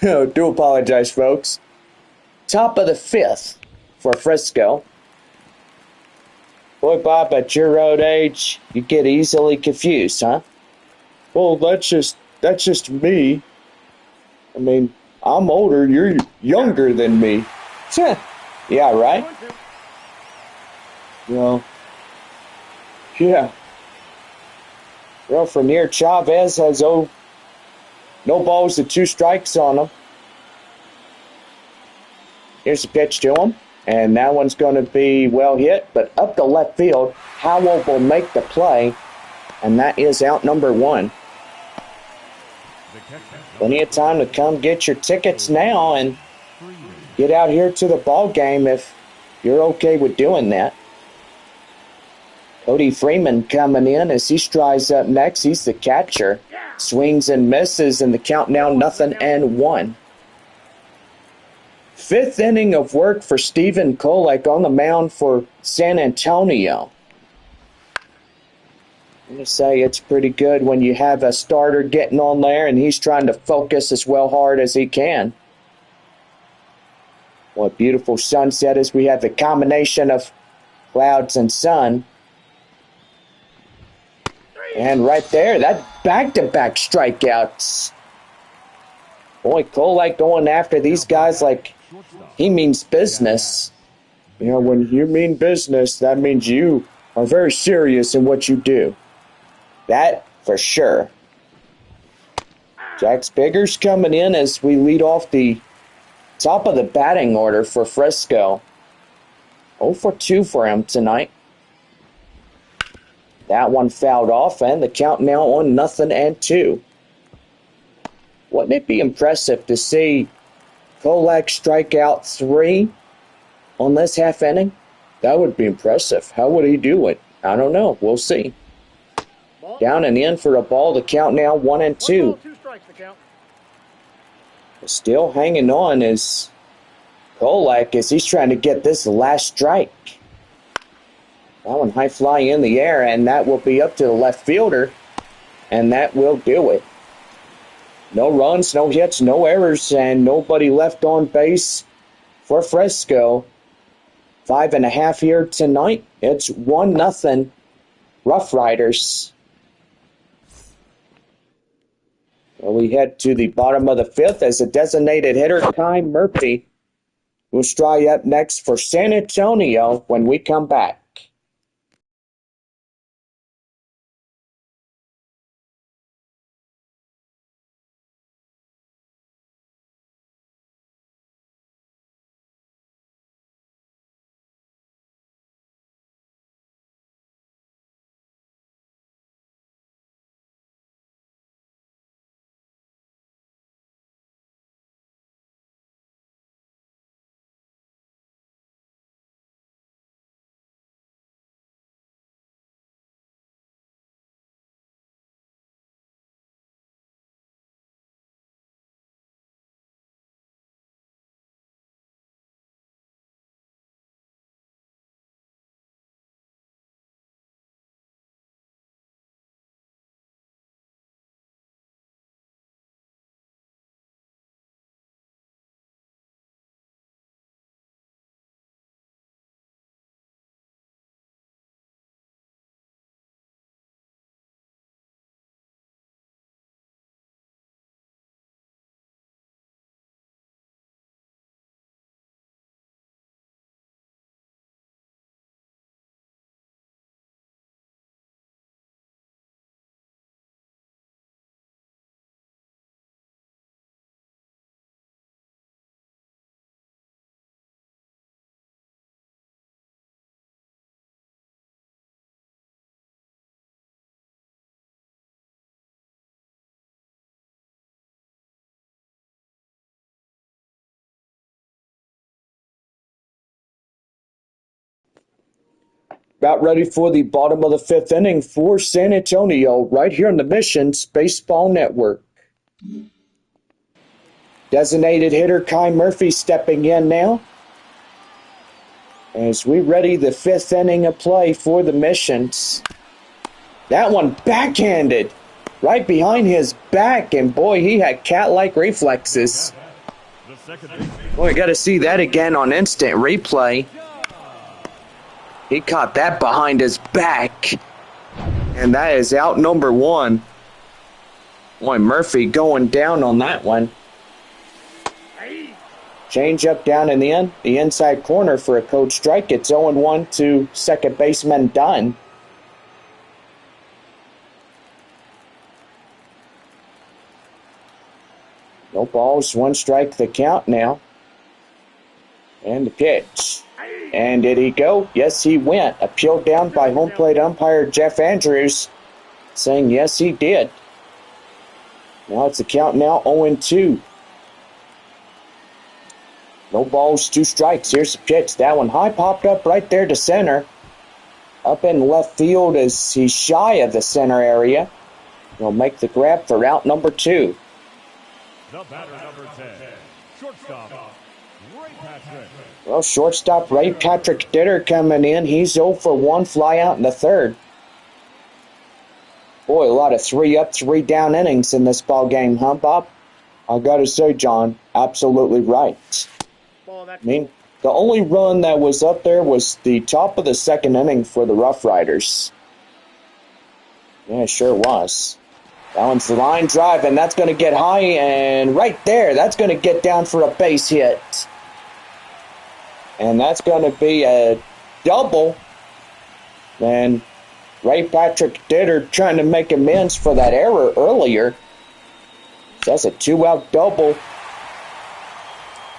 do apologize, folks. Top of the fifth for Frisco. Boy, Bob, at your old age, you get easily confused, huh? Well, that's just me. I mean, I'm older, you're younger than me. Yeah, right? Well, yeah. Well, from here, Chavez has no balls and 2 strikes on him. Here's a pitch to him, and that one's going to be well hit, but up the left field, Howell will make the play, and that is out number 1. Plenty of time to come get your tickets now and get out here to the ball game if you're okay with doing that. Cody Freeman coming in as he strides up next. He's the catcher. Swings and misses, and the count now 0-1. Fifth inning of work for Stephen Kolek on the mound for San Antonio. I'm going to say it's pretty good when you have a starter getting on there and he's trying to focus as well hard as he can. What beautiful sunset as we have the combination of clouds and sun. And right there, that back-to-back strikeouts. Boy, Kolek going after these guys like he means business. You know, when you mean business, that means you are very serious in what you do. That for sure. Jack Spiggers coming in as we lead off the top of the batting order for Frisco. 0 for 2 for him tonight. That one fouled off, and the count now on 0-2. Wouldn't it be impressive to see Kolek strike out 3 on this half inning? That would be impressive. How would he do it? I don't know. We'll see. Down and in for a ball. The count now 1-2. 2 strikes the count. Still hanging on is Kolek as he's trying to get this last strike. That one high fly in the air, and that will be up to the left fielder, and that will do it. No runs, no hits, no errors, and nobody left on base for Frisco. 5.5 here tonight. It's 1-0 RoughRiders. Well, we head to the bottom of the fifth as a designated hitter, Ty Murphy, will strike up next for San Antonio when we come back. About ready for the bottom of the fifth inning for San Antonio, right here on the Missions Baseball Network. Designated hitter Kai Murphy stepping in now as we ready the 5th inning of play for the Missions. That one backhanded right behind his back, and boy, he had cat-like reflexes. Boy, got to see that again on instant replay. He caught that behind his back, and that is out number 1. Boy, Murphy going down on that one. Change up down in the inside corner for a code strike. It's 0-1 to second baseman Dunn. No balls, 1 strike the count now. And the pitch. And did he go? Yes, he went. Appealed down by home plate umpire Jeff Andrews, saying yes, he did. Now it's the count now 0-2. No balls, 2 strikes. Here's the pitch. That one high popped up right there to center. Up in left field as he's shy of the center area. He'll make the grab for out number 2. The batter, number 10, shortstop, Ray Patrick. Well, shortstop Ray Patrick Ditter coming in. He's 0 for 1, fly out in the 3rd. Boy, a lot of 3 up, 3 down innings in this ball game, huh, Bob? I gotta say, John, absolutely right. I mean, the only run that was up there was the top of the 2nd inning for the RoughRiders. Yeah, it sure was. That one's the line drive, and that's going to get high, and right there, that's going to get down for a base hit. And that's going to be a double. And Ray Patrick Ditter trying to make amends for that error earlier. So that's a 2-out double.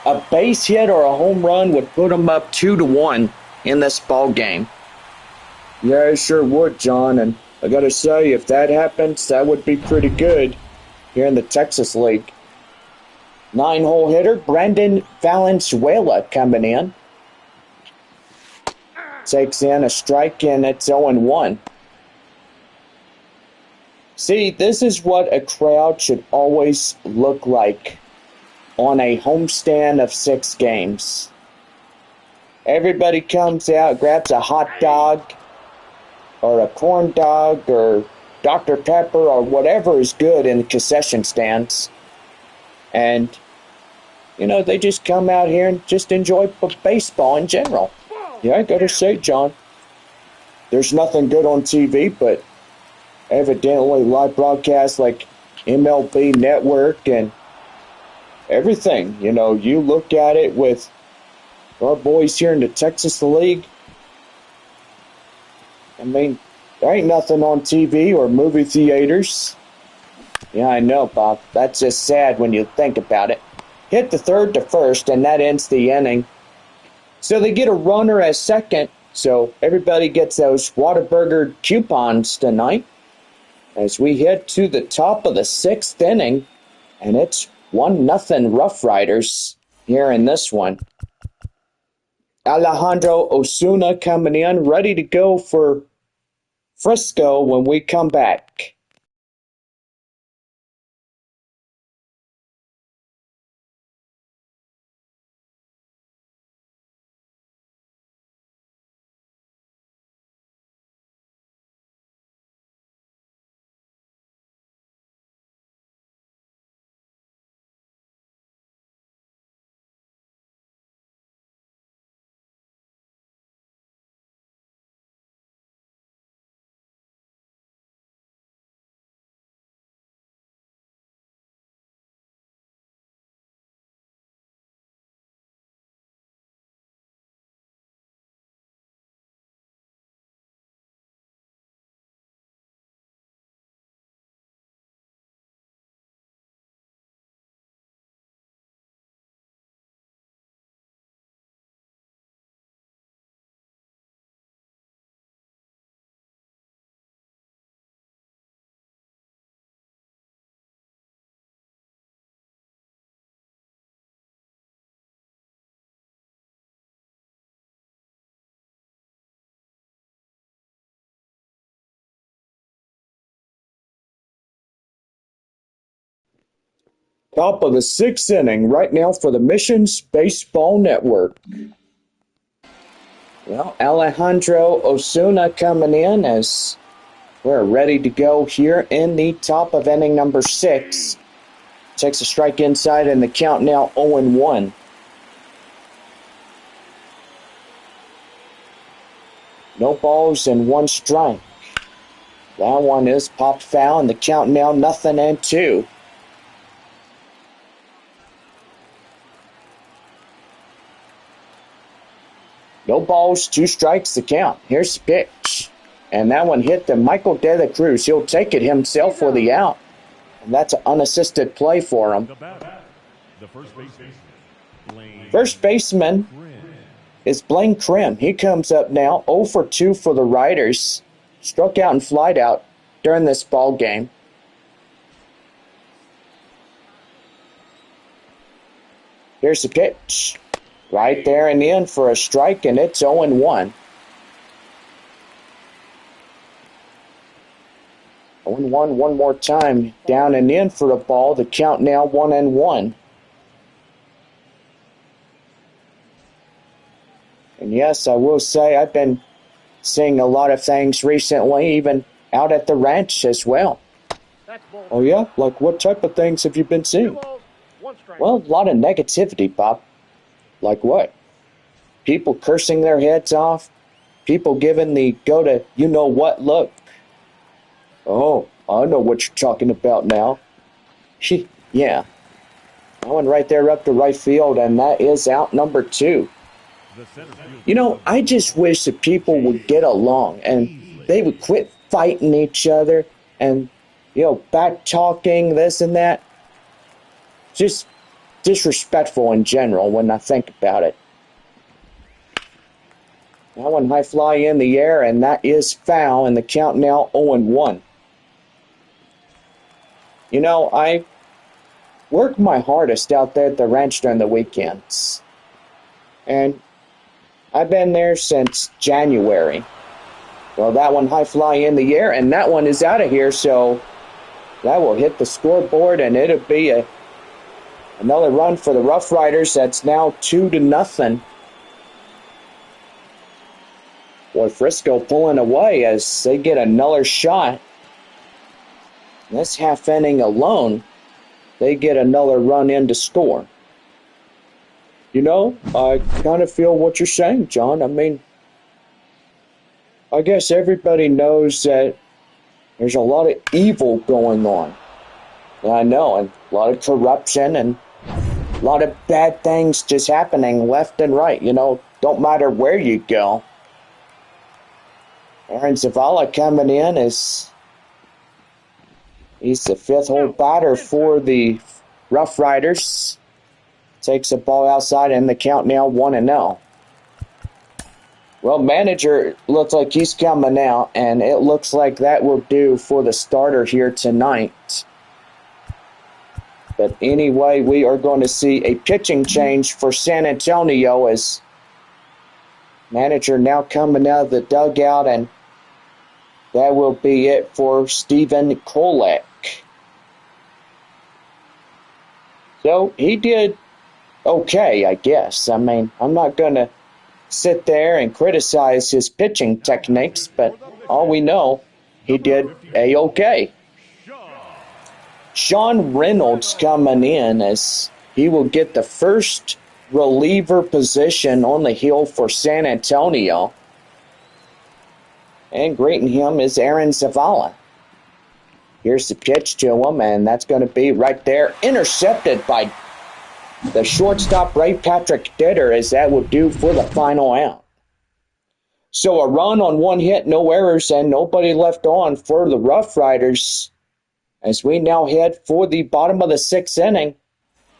A base hit or a home run would put them up 2-1 in this ball game. Yeah, it sure would, John, and I gotta say, if that happens, that would be pretty good here in the Texas League. 9-hole hitter Brandon Valenzuela coming in. Takes in a strike, and it's 0-1. See, this is what a crowd should always look like on a homestand of 6 games. Everybody comes out, grabs a hot dog, or a corn dog, or Dr. Pepper, or whatever is good in the concession stands. And, you know, they just come out here and just enjoy baseball in general. Yeah, I gotta say, John, there's nothing good on TV, but evidently live broadcasts like MLB Network and everything. You know, you look at it with our boys here in the Texas League. I mean, there ain't nothing on TV or movie theaters. Yeah, I know, Bob. That's just sad when you think about it. Hit the 3rd to 1st, and that ends the inning. So they get a runner at 2nd, so everybody gets those Whataburger coupons tonight as we head to the top of the 6th inning, and it's 1-0 RoughRiders here in this one. Alejandro Osuna coming in, ready to go for Frisco when we come back. Top of the sixth inning right now for the Missions Baseball Network. Well, Alejandro Osuna coming in as we're ready to go here in the top of inning number 6. Takes a strike inside and the count now 0-1. No balls and 1 strike. That one is popped foul and the count now 0-2. No balls, 2 strikes the count. Here's the pitch. And that one hit to Michael De La Cruz. He'll take it himself for the out. And that's an unassisted play for him. The first baseman, First baseman is Blaine Krim. He comes up now 0 for 2 for the Riders. Struck out and flied out during this ball game. Here's the pitch. Right there and in for a strike, and it's 0-1. 0-1 one more time. Down and in for a ball. The count now 1-1. And yes, I will say I've been seeing a lot of things recently, even out at the ranch as well. Oh yeah? Like what type of things have you been seeing? Well, a lot of negativity, Bob. Like what? People cursing their heads off. People giving the go to you-know-what look. Oh, I know what you're talking about now. Yeah. That one right there up to right field, and that is out number 2. You know, I just wish that people would get along and they would quit fighting each other and, back talking, this and that. Just disrespectful in general when I think about it. That one high fly in the air, and that is foul, and the count now 0-1. You know, I work my hardest out there at the ranch during the weekends. And I've been there since January. Well, that one high fly in the air, and that one is out of here, so that will hit the scoreboard, and it'll be another run for the RoughRiders. That's now 2-0. Boy, Frisco pulling away as they get another shot. This half inning alone, they get another run in to score. You know, I kind of feel what you're saying, John. I mean, I guess everybody knows that there's a lot of evil going on. I know, and a lot of corruption and a lot of bad things just happening left and right. Don't matter where you go. Aaron Zavala coming in as he's the 5th hole batter for the RoughRiders. Takes the ball outside and the count now 1-0. Well, manager looks like he's coming out, and it looks like that will do for the starter here tonight. But anyway, we are going to see a pitching change for San Antonio as manager now coming out of the dugout, and that will be it for Stephen Kolek. So he did okay, I guess. I mean, I'm not going to sit there and criticize his pitching techniques, but all we know, he did A-okay. Sean Reynolds coming in as he will get the first reliever position on the hill for San Antonio. And greeting him is Aaron Zavala. Here's the pitch to him, and that's going to be right there, intercepted by the shortstop Ray Patrick Ditter, as that would do for the final out. So a run on 1 hit, no errors, and nobody left on for the RoughRiders. As we now head for the bottom of the 6th inning,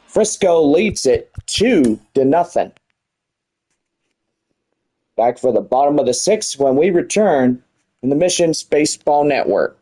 Frisco leads it 2-0. Back for the bottom of the 6th when we return in the Missions Baseball Network.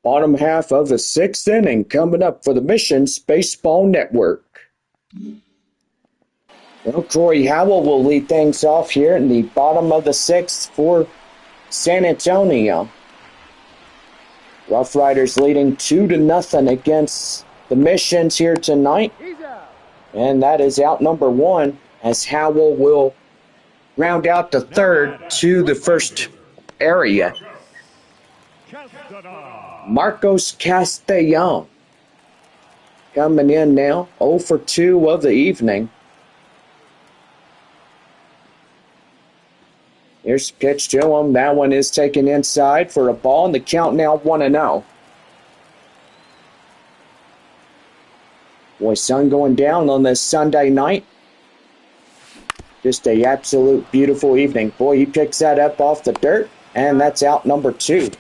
Bottom half of the sixth inning coming up for the Missions Baseball Network. Well, Corey Howell will lead things off here in the bottom of the sixth for San Antonio. RoughRiders leading 2-0 against the Missions here tonight. And that is out number one, as Howell will round out the third to the first area. Marcos Castellon coming in now, 0 for 2 of the evening. Here's a pitch to him. That one is taken inside for a ball, and the count now 1-0. Boy, sun going down on this Sunday night. Just a absolute beautiful evening. Boy, he picks that up off the dirt, and that's out number 2.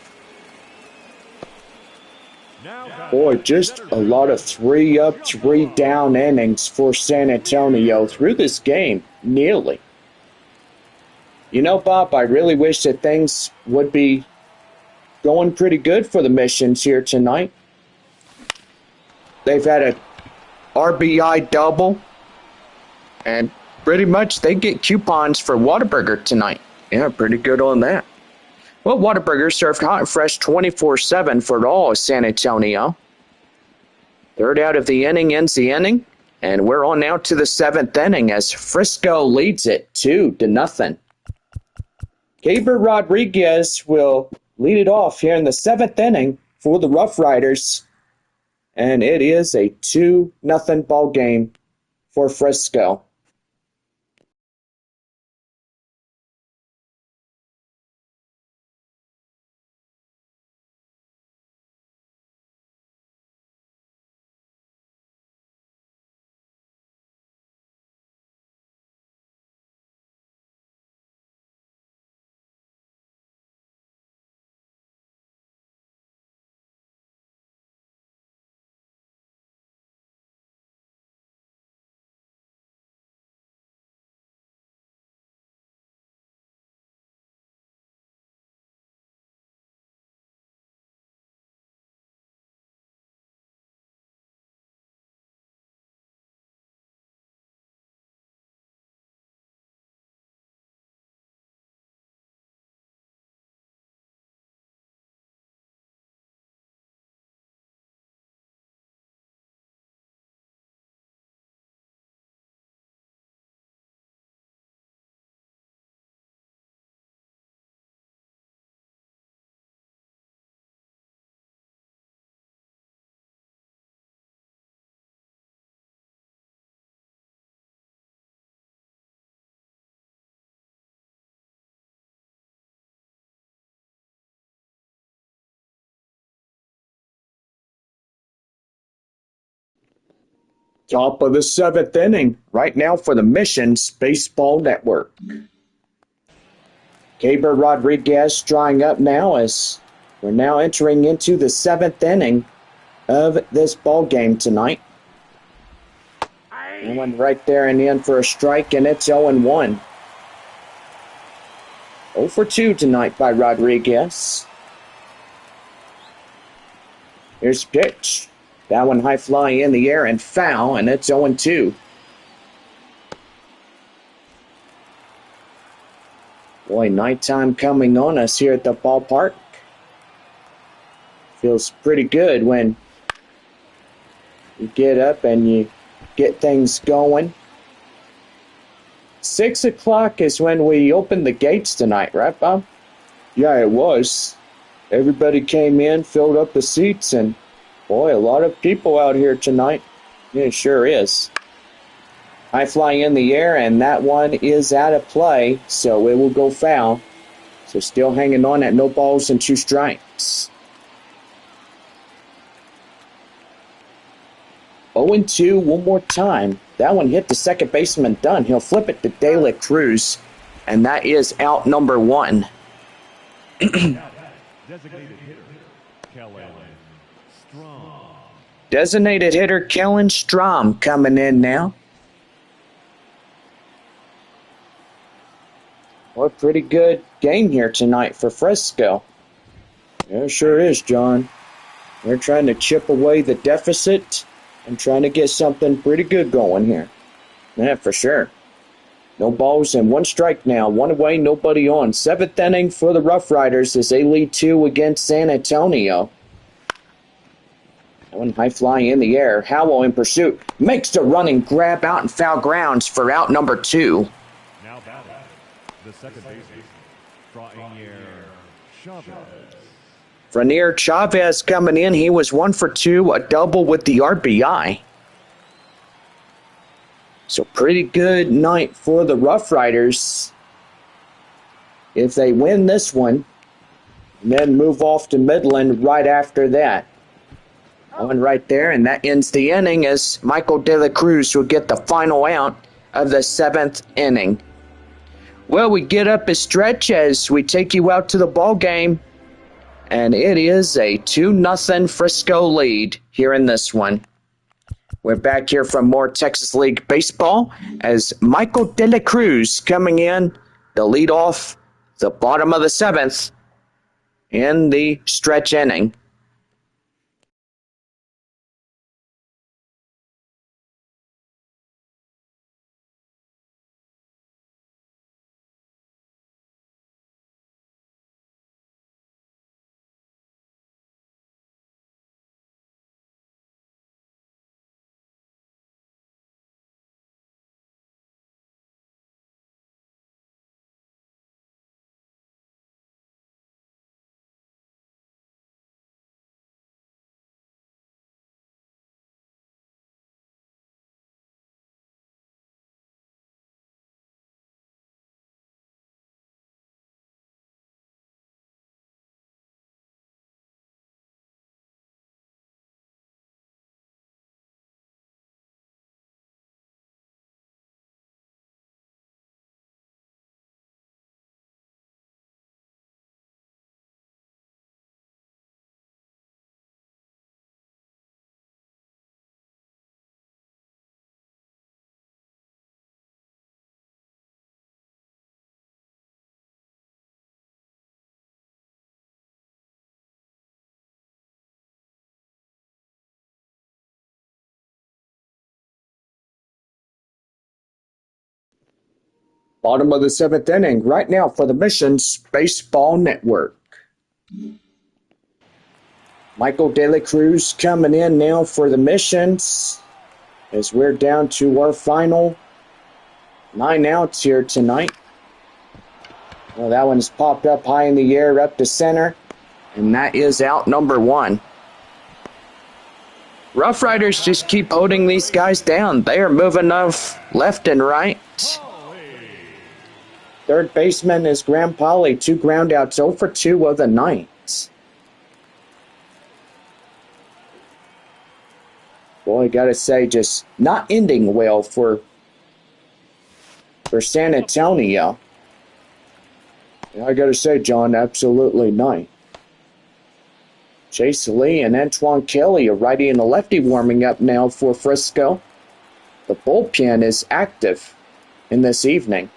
Boy, just a lot of 3 up, 3 down innings for San Antonio through this game, nearly. You know, Bob, I really wish that things would be going pretty good for the Missions here tonight. They've had a RBI double, and pretty much they get coupons for Whataburger tonight. Yeah, pretty good on that. Well, Whataburger served hot and fresh 24/7 for all of San Antonio. Third out of the inning ends the inning, and we're on now to the 7th inning as Frisco leads it 2-0. Gabriel Rodriguez will lead it off here in the 7th inning for the RoughRiders, and it is a 2-0 ball game for Frisco. Top of the 7th inning right now for the Missions Baseball Network. Gabriel Rodriguez drawing up now as we're now entering into the 7th inning of this ball game tonight. That one right there and in for a strike, and it's 0-1. 0 for 2 tonight by Rodriguez. Here's a pitch. That one high fly in the air and foul, and it's 0-2. Boy, nighttime coming on us here at the ballpark. Feels pretty good when you get up and you get things going. 6 o'clock is when we opened the gates tonight, right, Bob? Yeah, it was. Everybody came in, filled up the seats, and boy, a lot of people out here tonight. It sure is. High fly in the air, and that one is out of play, so it will go foul. So still hanging on at no balls and 2 strikes. 0-2 one more time. That one hit the second baseman Dunn. He'll flip it to De La Cruz, and that is out number 1. Designated hitter, Kellen Strom. Designated hitter Kellen Strom coming in now. Well, pretty good game here tonight for Frisco. Yeah, it sure is, John. They're trying to chip away the deficit and trying to get something pretty good going here. Yeah, for sure. No balls and one strike now. One away, nobody on. Seventh inning for the RoughRiders as they lead 2 against San Antonio. One high fly in the air. Howell in pursuit. Makes the running grab out in foul grounds for out number 2. Now batting, the second baseman, Franier Chavez. Franier Chavez coming in. He was 1 for 2, a double with the RBI. So pretty good night for the RoughRiders. If they win this one, and then move off to Midland right after that. One right there, and that ends the inning as Michael De La Cruz will get the final out of the 7th inning. Well, we get up a stretch as we take you out to the ball game, and it is a 2-0 Frisco lead here in this one. We're back here from more Texas League baseball as Michael De La Cruz coming in to lead off the bottom of the 7th in the stretch inning. Bottom of the 7th inning right now for the Missions Baseball Network. Michael De La Cruz coming in now for the Missions as we're down to our final 9 outs here tonight. Well, that one's popped up high in the air up to center, and that is out number 1. RoughRiders just keep holding these guys down. They are moving off left and right. Third baseman is Graham Polly, 2 groundouts, 0 for 2 of the night. Boy, gotta say, just not ending well for San Antonio. I gotta say, John, absolutely not. Chase Lee and Antoine Kelly, a righty and a lefty, warming up now for Frisco. The bullpen is active in this evening.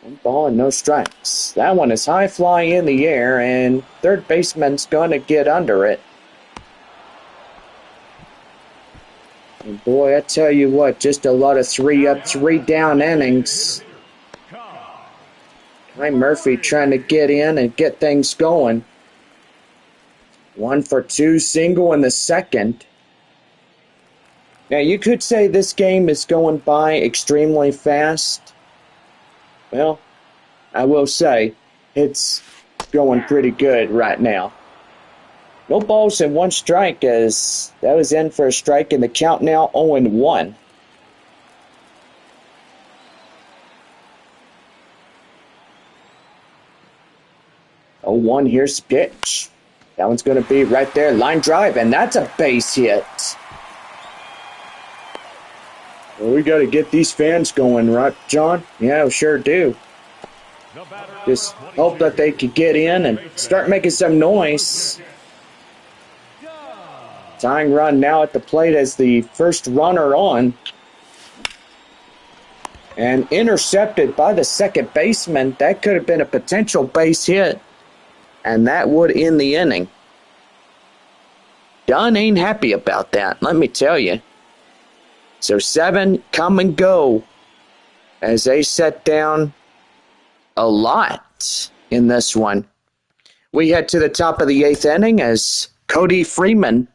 1 ball and no strikes. That one is high fly in the air, and third baseman's going to get under it. And boy, I tell you what, just a lot of 3 up, 3 down innings. Ty Murphy trying to get in and get things going. 1 for 2 single in the second. Now, you could say this game is going by extremely fast. Well, I will say it's going pretty good right now. No balls and 1 strike as that was in for a strike, and the count now 0-1. 0-1, here's the pitch. That one's going to be right there, line drive, and that's a base hit. Well, we got to get these fans going, right, John? Yeah, we sure do. Just hope that they could get in and start making some noise. Tying run now at the plate as the first runner on. And intercepted by the second baseman. That could have been a potential base hit. And that would end the inning. Dunn ain't happy about that, let me tell you. So 7 come and go as they set down a lot in this one. We head to the top of the 8th inning as Cody Freeman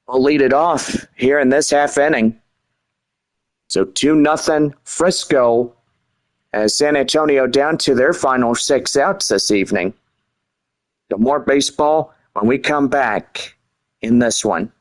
will lead it off here in this half inning. So 2-0 Frisco as San Antonio down to their final 6 outs this evening. So more baseball when we come back in this one.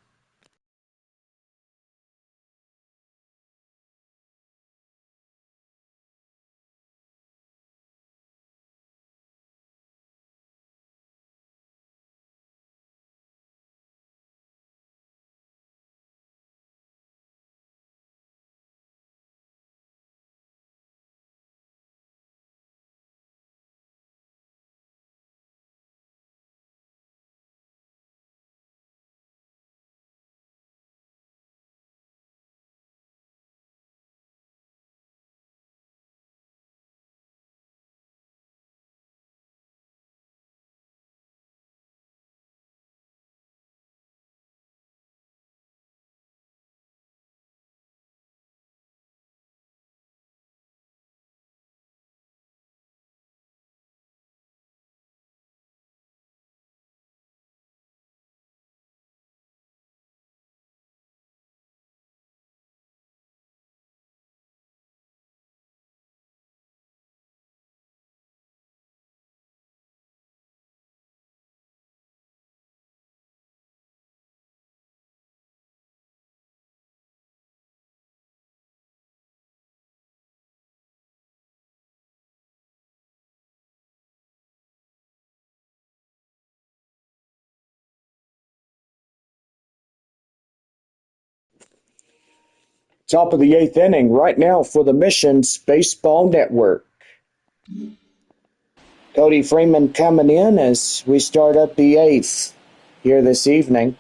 Top of the 8th inning right now for the Missions Baseball Network. Cody Freeman coming in as we start up the 8th here this evening.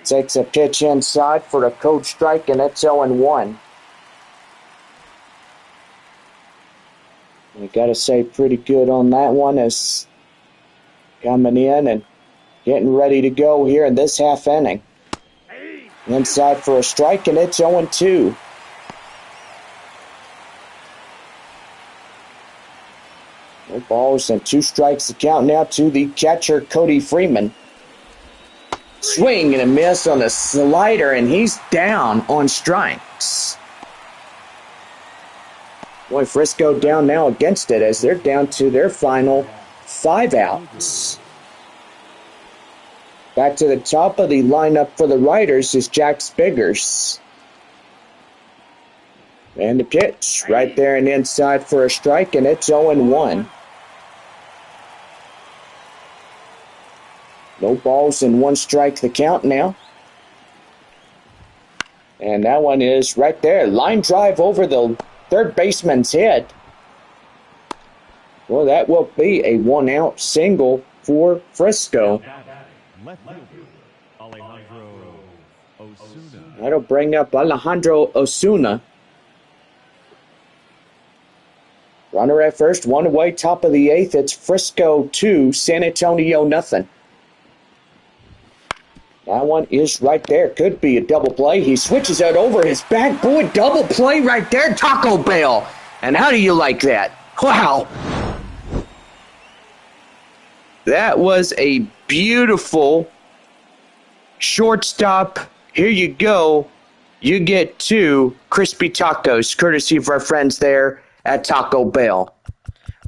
Takes a pitch inside for a cold strike, and it's 0-1. You got to say pretty good on that one as coming in and getting ready to go here in this half inning. Inside for a strike, and it's 0-2. No balls and 2 strikes to count now to the catcher, Cody Freeman. Swing and a miss on the slider, and he's down on strikes. Boy, Frisco down now against it as they're down to their final 5 outs. Back to the top of the lineup for the Riders is Jack Spiggers. And the pitch right there and inside for a strike, and it's 0-1. No balls and 1 strike the count now. And that one is right there. Line drive over the third baseman's head. Well, that will be a 1-out single for Frisco. Left fielder, Alejandro Osuna. That'll bring up Alejandro Osuna. Runner at first, 1 away, top of the 8th. It's Frisco 2, San Antonio nothing. That one is right there. Could be a double play. He switches it over his back. Boy, double play right there. Taco Bell. And how do you like that? Wow. That was a beautiful shortstop. Here you go. You get 2 crispy tacos, courtesy of our friends there at Taco Bell.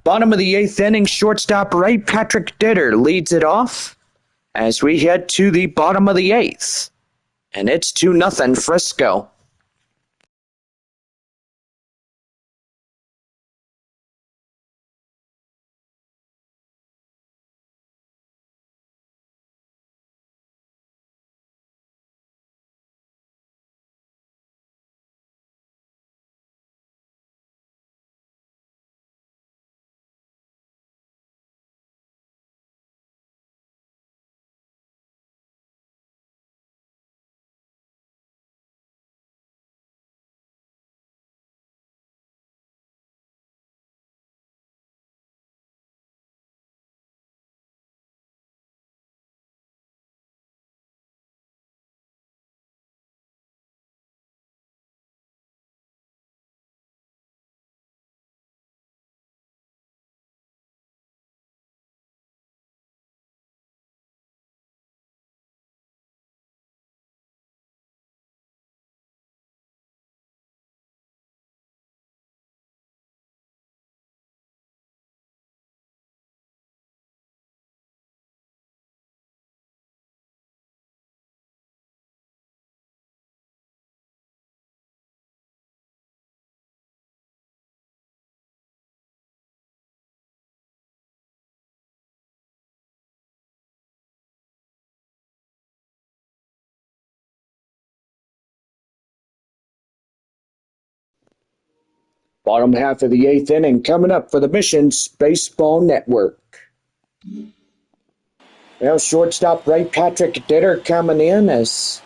Bottom of the 8th inning, shortstop Ray Patrick Ditter leads it off as we head to the bottom of the 8th. And it's 2-0 Frisco. Bottom half of the 8th inning coming up for the Missions Baseball Network. Well, shortstop Ray Patrick Ditter coming in as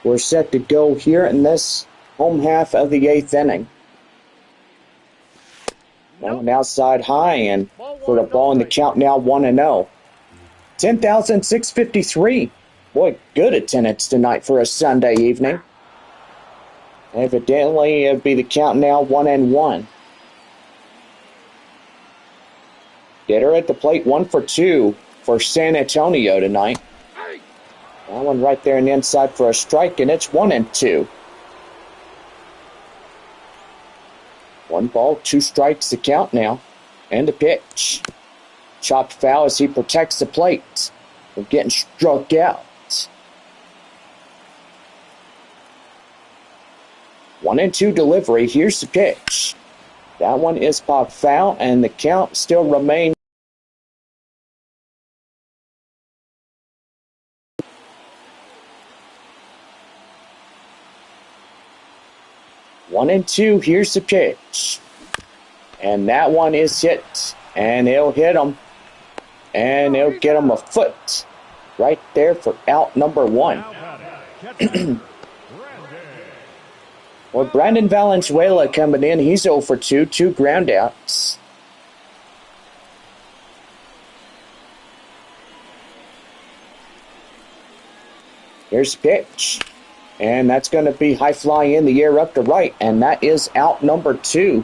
we're set to go here in this home half of the 8th inning. Going outside high and for the ball in the count now 1-0. 10,653. Boy, good attendance tonight for a Sunday evening. Evidently, it'll be the count now 1-1. Getter at the plate, 1 for 2 for San Antonio tonight. That one right there in the inside for a strike, and it's 1-2. 1 ball, 2 strikes to count now. And the pitch. Chopped foul as he protects the plate from getting struck out. 1-2 delivery. Here's the pitch. That one is popped foul, and the count still remains. One and two, here's the pitch. And that one is hit. And it'll hit him. And it'll get him a foot. Right there for out number 1. Well, Brandon Valenzuela coming in. He's 0 for 2, 2 ground outs. Here's the pitch. And that's going to be high fly in the air up to right. And that is out number 2.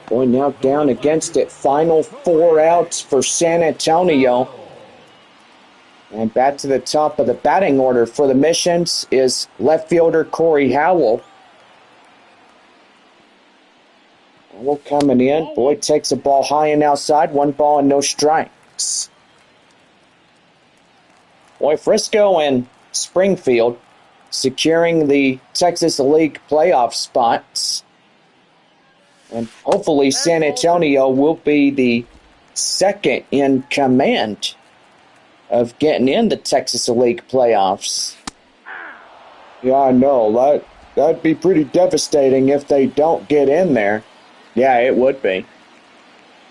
Going now down against it. Final 4 outs for San Antonio. And back to the top of the batting order for the Missions is left fielder Corey Howell. Howell coming in. Boyd takes the ball high and outside. 1 ball and no strikes. Boy, Frisco and Springfield securing the Texas League playoff spots. And hopefully San Antonio will be the second in command of getting in the Texas League playoffs. Yeah, I know. That'd be pretty devastating if they don't get in there. Yeah, it would be.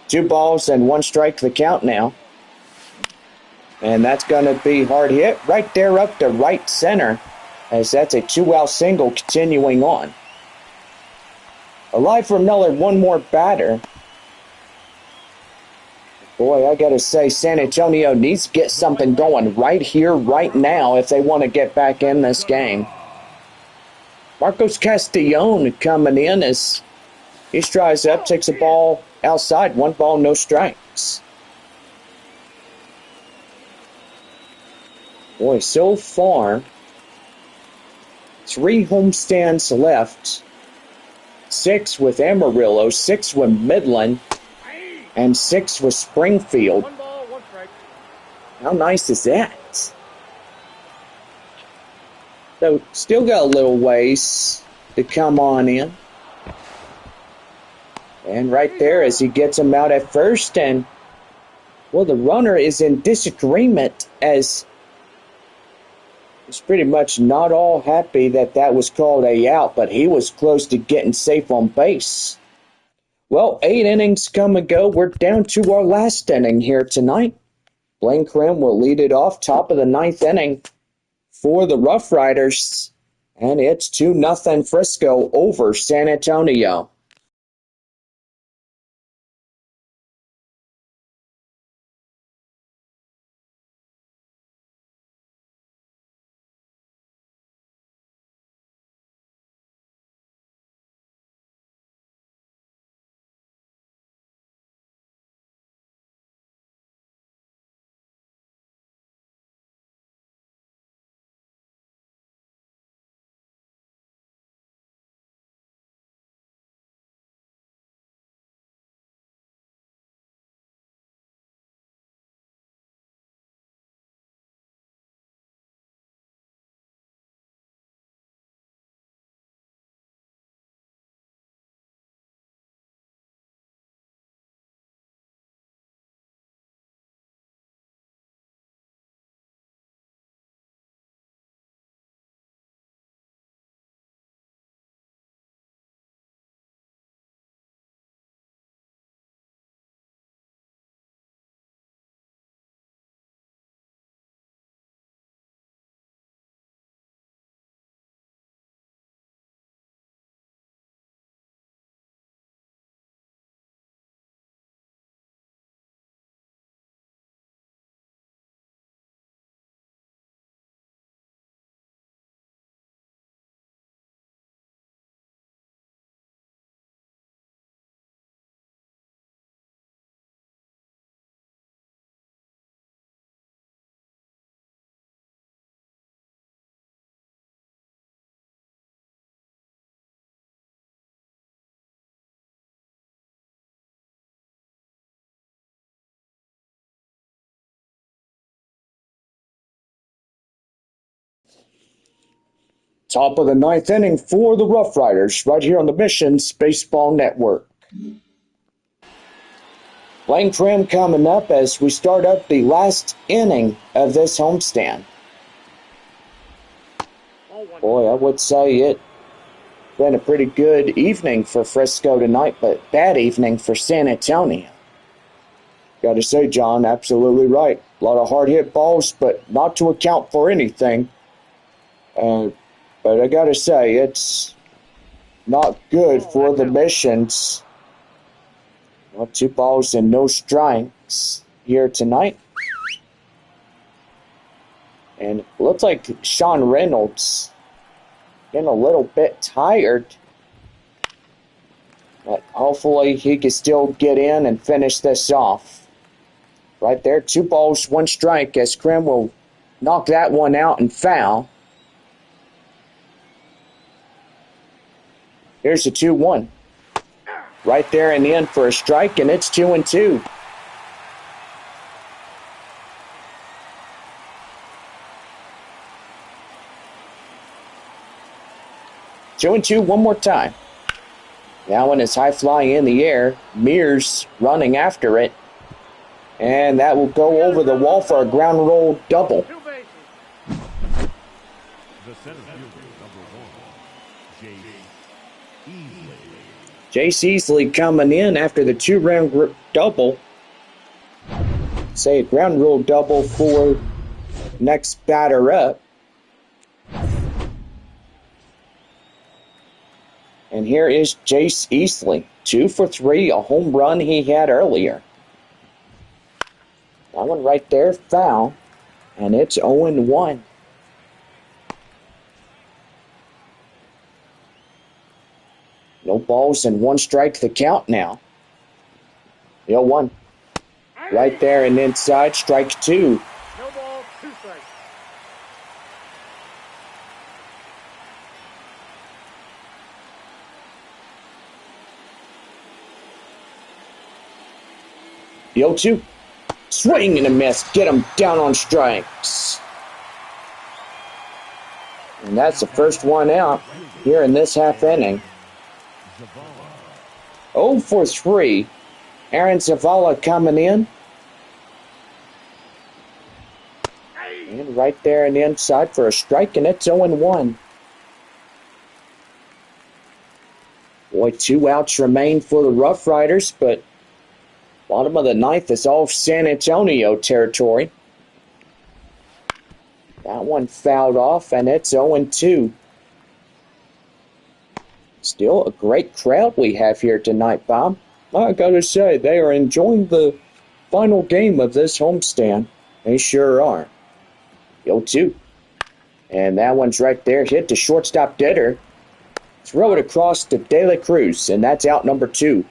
2 balls and 1 strike to the count now. And that's going to be hard hit right there up to right center, as that's a 2-out single continuing on. Alive for another 1 more batter. Boy, I got to say, San Antonio needs to get something going right here, right now, if they want to get back in this game. Marcos Castellon coming in as he strides up, takes a ball outside. 1 ball, no strikes. Boy, so far, 3 homestands left. 6 with Amarillo, 6 with Midland, and 6 with Springfield. 1 ball, 1 strike. How nice is that? So, still got a little ways to come on in. And right there as he gets him out at first, and, well, the runner is in disagreement as he's pretty much not all happy that that was called a out, but he was close to getting safe on base. Well, 8 innings come and go. We're down to our last inning here tonight. Blaine Krim will lead it off, top of the 9th inning for the RoughRiders. And it's 2-0 Frisco over San Antonio. Top of the ninth inning for the Rough Riders, right here on the Missions Baseball Network. Lane trim coming up as we start up the last inning of this homestand. Boy, I would say it's been a pretty good evening for Frisco tonight, but bad evening for San Antonio. Got to say, John, absolutely right. A lot of hard hit balls, but not to account for anything. But I got to say, it's not good for the Missions. Well, 2 balls and no strikes here tonight. And it looks like Sean Reynolds getting a little bit tired. But hopefully he can still get in and finish this off. Right there, 2 balls, 1 strike as Krim will knock that one out and foul. Here's the 2-1. Right there in the end for a strike, and it's 2-2. Two and two, one more time. That one is high fly in the air. Mears running after it. And that will go over the wall for a ground roll double. The center fielder, number 1, Jace Easley coming in after the 2-round double. Say a ground rule double for next batter up. And here is Jace Easley. 2 for 3, a home run he had earlier. That one right there, foul. And it's 0-1. No balls and 1 strike the count now. 0-1. Right there and inside, strike 2. No ball, 2 strikes. The 0-2. Swing and a miss. Get him down on strikes. And that's the first one out here in this half inning. 0 for 3. Aaron Zavala coming in. And right there on the inside for a strike, and it's 0-1. Boy, 2 outs remain for the Rough Riders, but bottom of the ninth is all San Antonio territory. That one fouled off, and it's 0-2. Still a great crowd we have here tonight, Bob. I gotta say, they are enjoying the final game of this homestand. They sure are. 0-2. And that one's right there. Hit the shortstop deader. Throw it across to De La Cruz, and that's out number 2.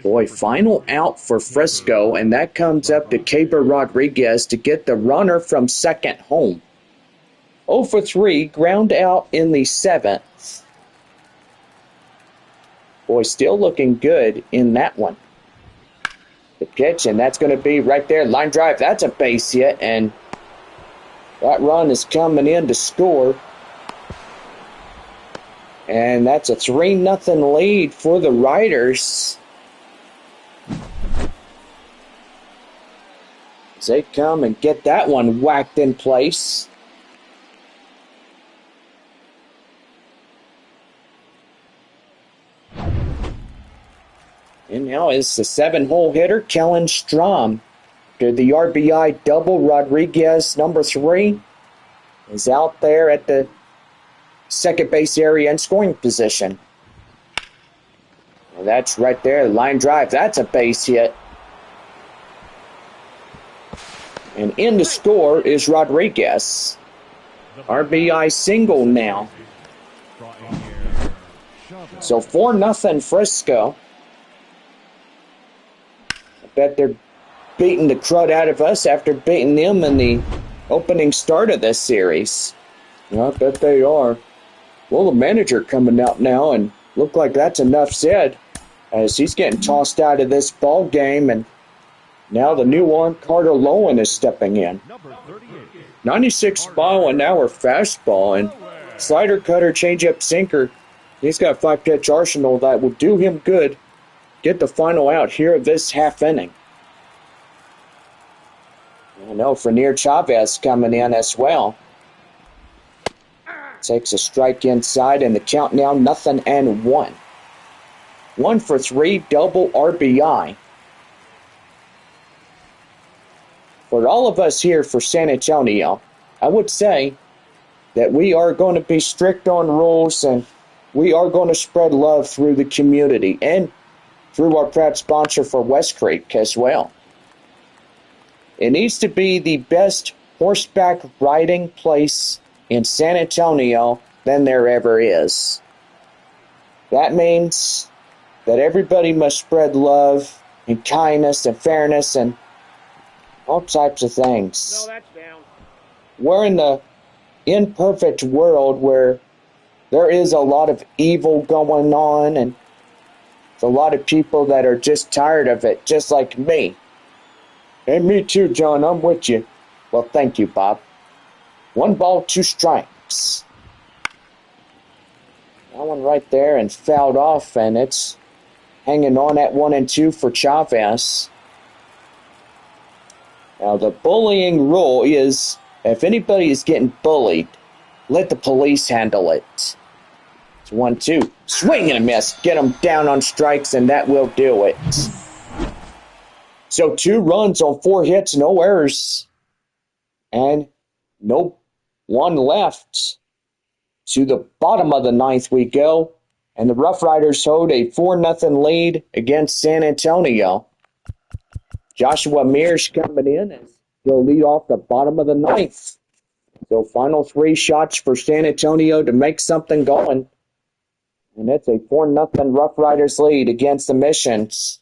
Boy, final out for Frisco, and that comes up to Caber Rodriguez to get the runner from second home. 0 for 3, ground out in the 7th. Boy, still looking good in that one. The pitch, and that's going to be right there. Line drive, that's a base hit, and that run is coming in to score. And that's a 3-0 lead for the Riders. As they come and get that one whacked in place. And now is the 7-hole hitter, Kellen Strom. Did the RBI double. Rodriguez, number 3, is out there at the second base area and scoring position. And that's right there, line drive. That's a base hit. And in to score is Rodriguez. RBI single now. So 4-0 Frisco. I bet they're beating the crud out of us after beating them in the opening start of this series. I bet they are. Well, the manager coming out now, and look like that's enough said, as he's getting tossed out of this ball game, and Now the new one, Carter Lowen, is stepping in. Number 38. 96-mile-an-hour fastball and slider, cutter, changeup, sinker. He's got 5-pitch arsenal that will do him good. Get the final out here of this half inning. I know Frenier Chavez coming in as well. Takes a strike inside, and the count now 0-1. 1 for 3, double RBI. For all of us here for San Antonio, I would say that we are going to be strict on rules, and we are going to spread love through the community and through our proud sponsor for West Creek as well. It needs to be the best horseback riding place in San Antonio than there ever is. That means that everybody must spread love and kindness and fairness and all types of things. No, that's down. We're in the imperfect world where there is a lot of evil going on, and a lot of people that are just tired of it, just like me. And me too, John, I'm with you. Well, thank you, Bob. 1 ball, 2 strikes. That one right there and fouled off, and it's hanging on at 1-2 for Chavez. Now, the bullying rule is if anybody is getting bullied, let the police handle it. It's 1-2. Swing and a miss. Get them down on strikes, and that will do it. So 2 runs on 4 hits, no errors. And no one left. To the bottom of the 9th we go. And the RoughRiders hold a 4-0 lead against San Antonio. Joshua Mears coming in as he'll lead off the bottom of the 9th. So final 3 shots for San Antonio to make something going. And it's a 4-0 RoughRiders lead against the Missions.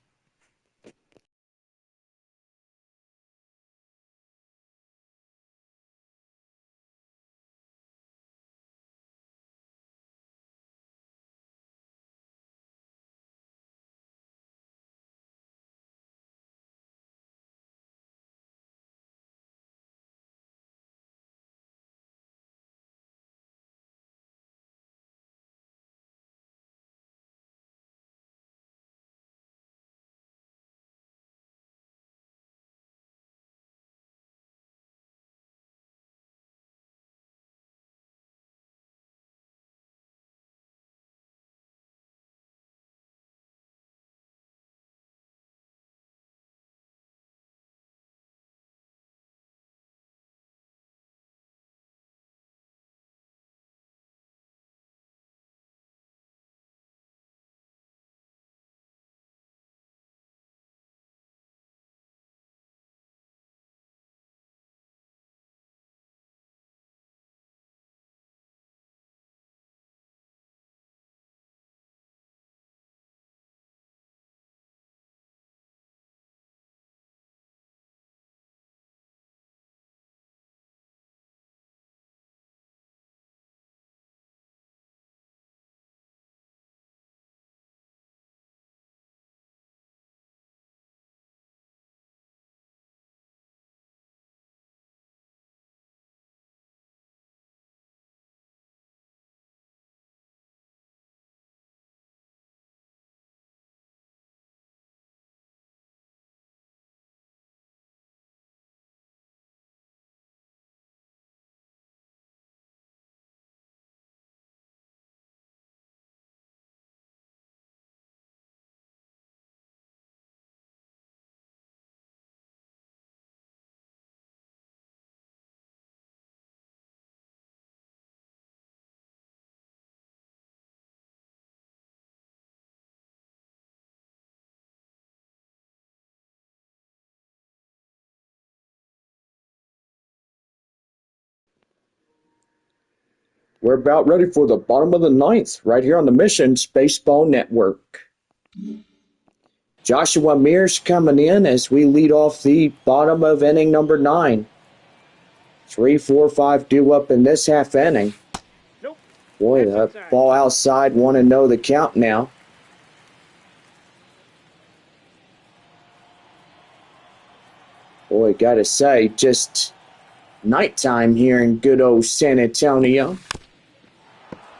We're about ready for the bottom of the 9th, right here on the Missions Baseball Network. Joshua Mears coming in as we lead off the bottom of inning number 9. 3, 4, 5 due up in this half inning. Nope. Boy, the ball outside, want to know the count now. Boy, gotta say, just nighttime here in good old San Antonio.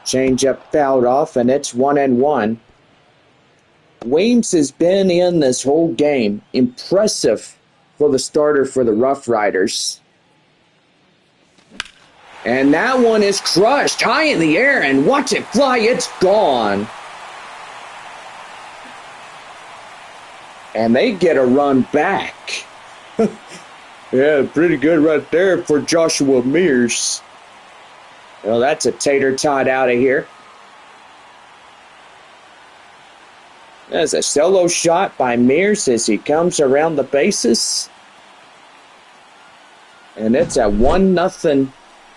Change up fouled off, and it's 1-1. Weems has been in this whole game. Impressive for the starter for the RoughRiders. And that one is crushed high in the air, and watch it fly, it's gone. And they get a run back. Yeah, pretty good right there for Joshua Mears. Well, that's a tater tot out of here. There's a solo shot by Mears as he comes around the bases. And it's a 1-0,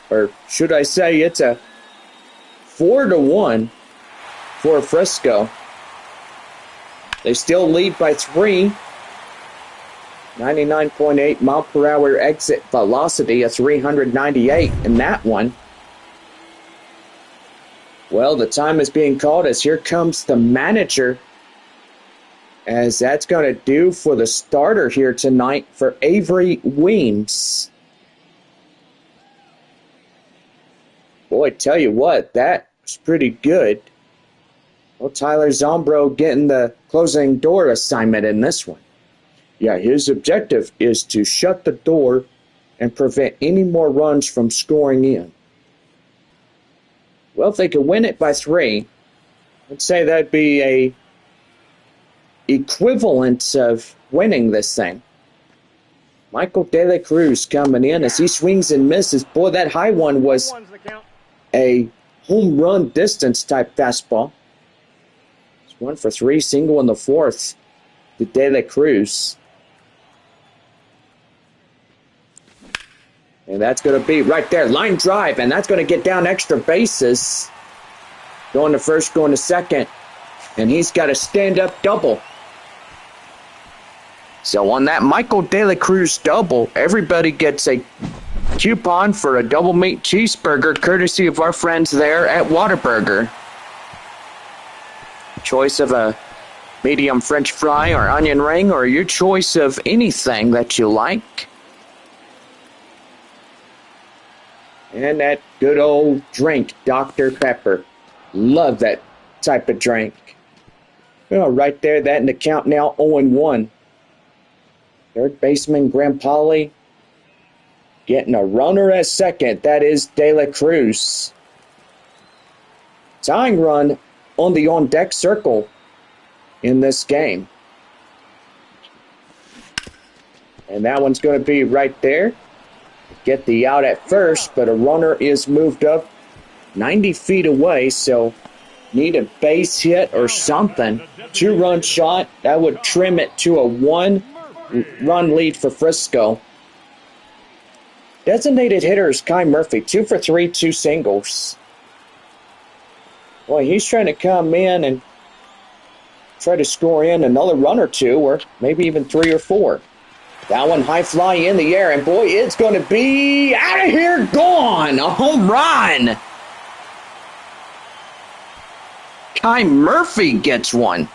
or should I say it's a 4-1 for Frisco. They still lead by 3. 99.8 mile per hour exit velocity, a 398 in that one. Well, the time is being called as here comes the manager, as that's going to do for the starter here tonight for Avery Weems. Boy, tell you what, that was pretty good. Well, Tyler Zombro getting the closing door assignment in this one. Yeah, his objective is to shut the door and prevent any more runs from scoring in. Well, if they could win it by 3, I'd say that'd be a equivalent of winning this thing. Michael De La Cruz coming in as he swings and misses. Boy, that high one was a home run distance type fastball. It's 1 for 3, single in the 4th to De La Cruz. And that's going to be right there, line drive, and that's going to get down extra bases. Going to first, going to second, and he's got a stand-up double. So on that Michael De La Cruz double, everybody gets a coupon for a double meat cheeseburger courtesy of our friends there at Whataburger. Choice of a medium French fry or onion ring, or your choice of anything that you like. And that good old drink, Dr. Pepper. Love that type of drink. Well, right there, that in the count now, 0-1. Third baseman, Grampoli, getting a runner at second. That is De La Cruz. Tying run on the on-deck circle in this game. And that one's going to be right there. Get the out at first, but a runner is moved up 90 feet away, so need a base hit or something. 2-run shot, that would trim it to a 1-run lead for Frisco. Designated hitter is Kai Murphy, 2 for 3, 2 singles. Boy, he's trying to come in and try to score in another run or 2, or maybe even 3 or 4. That one high fly in the air, and boy, it's going to be out of here, gone. A home run. Kai Murphy gets one.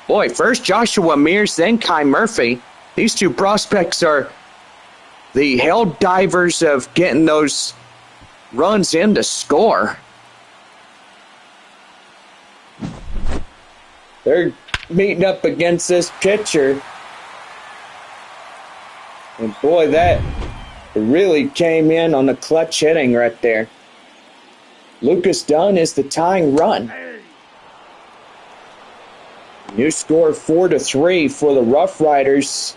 Boy, first Joshua Mears, then Kai Murphy. These two prospects are the hell divers of getting those runs in to score. They're meeting up against this pitcher. And boy, that really came in on the clutch hitting right there. Lucas Dunn is the tying run. New score 4-3 for the RoughRiders.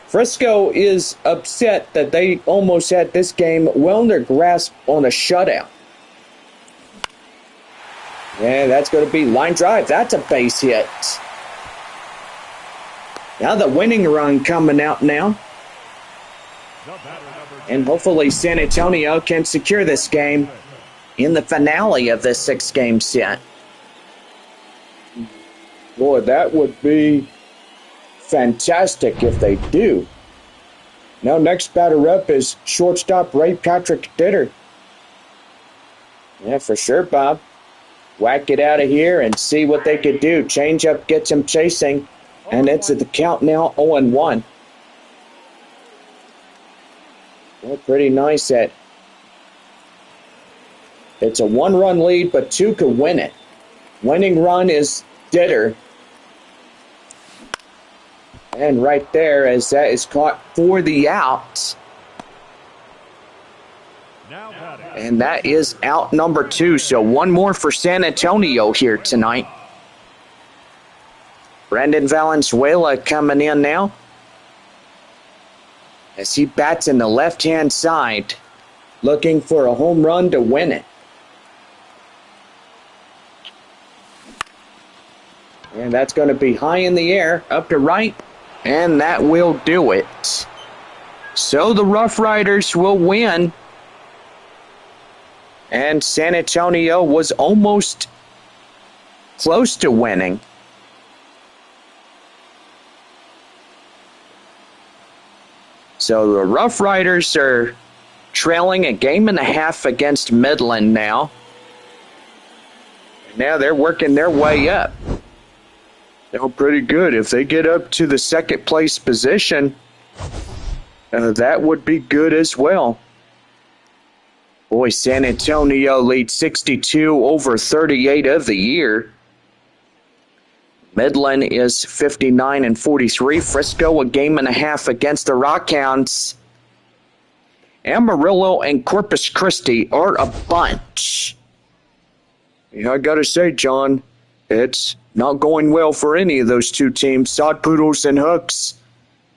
Frisco is upset that they almost had this game well in their grasp on a shutout. Yeah, that's going to be line drive. That's a base hit. Now the winning run coming out now. And hopefully San Antonio can secure this game in the finale of this 6-game set. Boy, that would be fantastic if they do. Now next batter up is shortstop Ray Patrick Ditter. Yeah, for sure, Bob. Whack it out of here and see what they could do. Change up gets him chasing. And it's at the count now, 0-1. Well, pretty nice that it's a 1-run lead, but 2 could win it. Winning run is Ditter. And right there, as that is caught for the out. And that is out number 2. So 1 more for San Antonio here tonight. Brandon Valenzuela coming in now, as he bats in the left-hand side, looking for a home run to win it. And that's going to be high in the air, up to right, and that will do it. So the RoughRiders will win. And San Antonio was almost close to winning. So the RoughRiders are trailing a 1.5 games against Midland now. Now they're working their way up. They're pretty good. If they get up to the second place position, that would be good as well. Boy, San Antonio leads 62/38 of the year. Midland is 59-43. Frisco a 1.5 games against the Rockhounds. Amarillo and Corpus Christi are a bunch. Yeah, I gotta say, John, it's not going well for any of those two teams. Sod Poodles and Hooks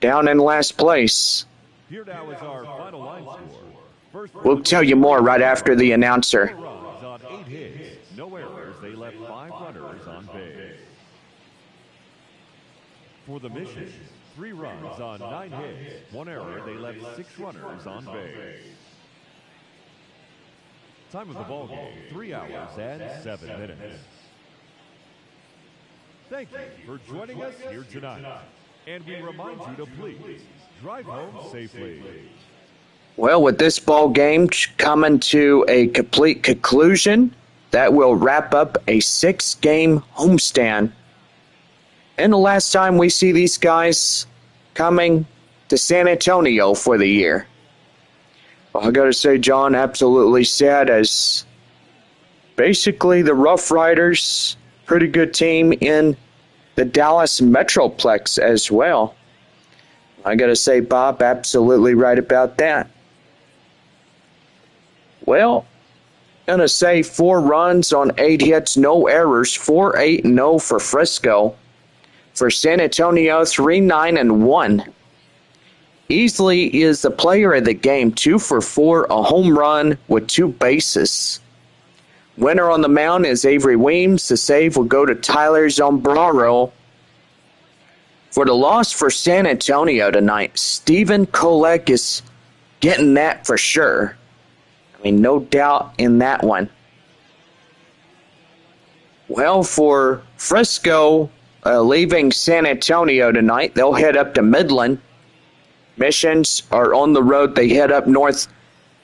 down in last place. Here now is our final line score. We'll tell you more right after the announcer. On 8 hits, no errors. They left 5 runners on base. For the Mission, 3 runs on 9 hits, 1 error. They left 6 runners on base. Time of the ball game, 3 hours and 7 minutes. Thank you for joining us here tonight. And we remind you to please drive home safely. Well, with this ball game coming to a complete conclusion, that will wrap up a 6-game homestand. And the last time we see these guys coming to San Antonio for the year. Well, I gotta say, John, absolutely sad, as basically the RoughRiders, pretty good team in the Dallas Metroplex as well. I gotta say, Bob, absolutely right about that. Well, I'm gonna say 4 runs on 8 hits, no errors, 4-8-0 for Frisco. For San Antonio, 3-9-1. Easley is the player of the game, 2 for 4, a home run with 2 bases. Winner on the mound is Avery Weems. The save will go to Tyler Zombraro. For the loss for San Antonio tonight, Stephen Kolek is getting that for sure. I mean, no doubt in that one. Well, for Frisco, leaving San Antonio tonight, they'll head up to Midland. Missions are on the road. They head up north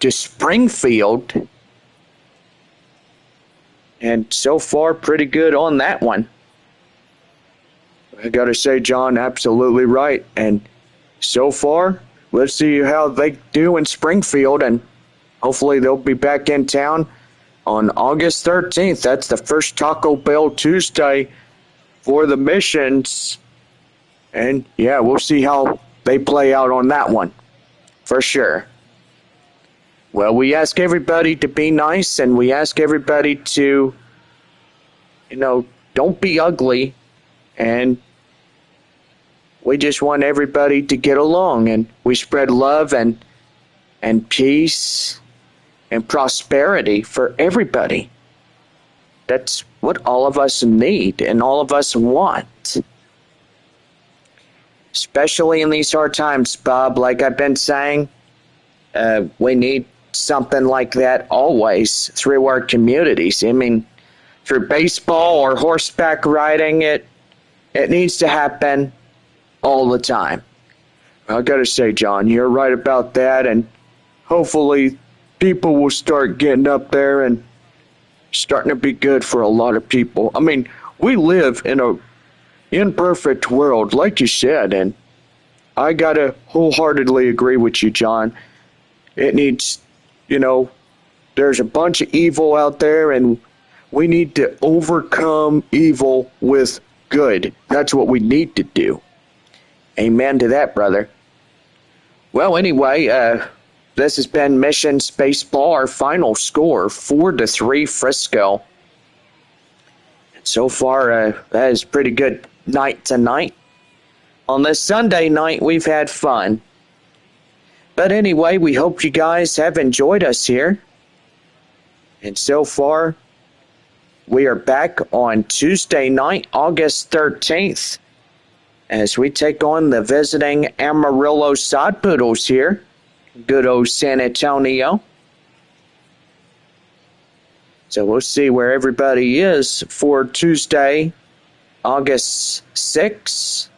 to Springfield. And so far, pretty good on that one. I got to say, John, absolutely right. And so far, let's see how they do in Springfield. And hopefully they'll be back in town on August 13th. That's the first Taco Bell Tuesday for the Missions. And, yeah, we'll see how they play out on that one, for sure. Well, we ask everybody to be nice, and we ask everybody to, don't be ugly, and we just want everybody to get along, and we spread love and peace and prosperity for everybody. That's what all of us need and all of us want. Especially in these hard times, Bob, like I've been saying, we need something like that always through our communities. I mean, through baseball or horseback riding, it needs to happen all the time. I gotta say, John, you're right about that, and hopefully people will start getting up there and starting to be good for a lot of people. I mean, we live in imperfect world, like you said, and I gotta wholeheartedly agree with you, John. It needs, there's a bunch of evil out there, and we need to overcome evil with good. That's what we need to do. Amen to that, brother. Well, anyway, this has been Mission Spaceball. Our final score, 4-3 Frisco. So far, that is a pretty good night tonight. On this Sunday night, we've had fun. But anyway, we hope you guys have enjoyed us here. And so far, we are back on Tuesday night, August 13th, as we take on the visiting Amarillo Sod Poodles here. Good old San Antonio. So we'll see where everybody is for Tuesday, August 6th.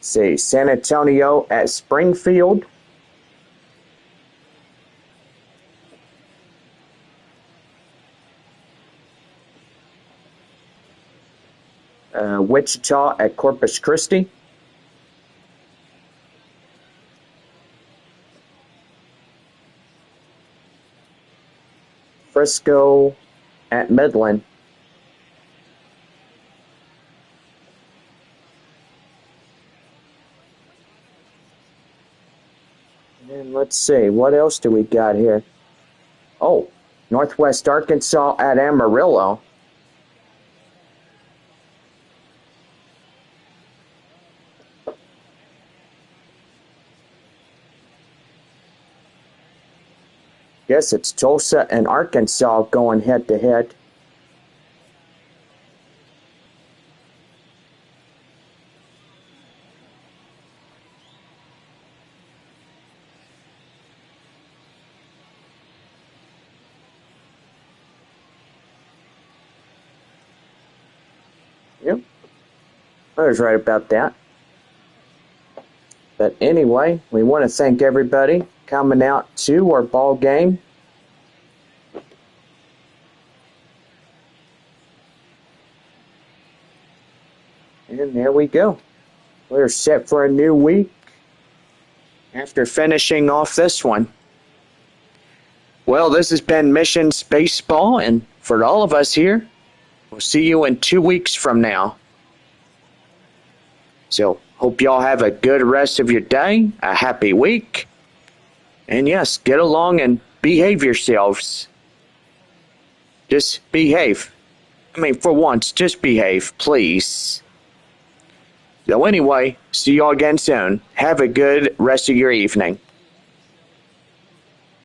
See, San Antonio at Springfield. Wichita at Corpus Christi. Frisco at Midland. And let's see, what else do we got here? Oh, Northwest Arkansas at Amarillo. Guess it's Tulsa and Arkansas going head to head. Yep, I was right about that. But anyway, we want to thank everybody coming out to our ball game. And there we go. We're set for a new week after finishing off this one. Well, this has been Mission Spaceball, and for all of us here, we'll see you in 2 weeks from now. So, hope y'all have a good rest of your day, a happy week, and yes, get along and behave yourselves. Just behave. I mean, for once, just behave, please. So anyway, see y'all again soon. Have a good rest of your evening.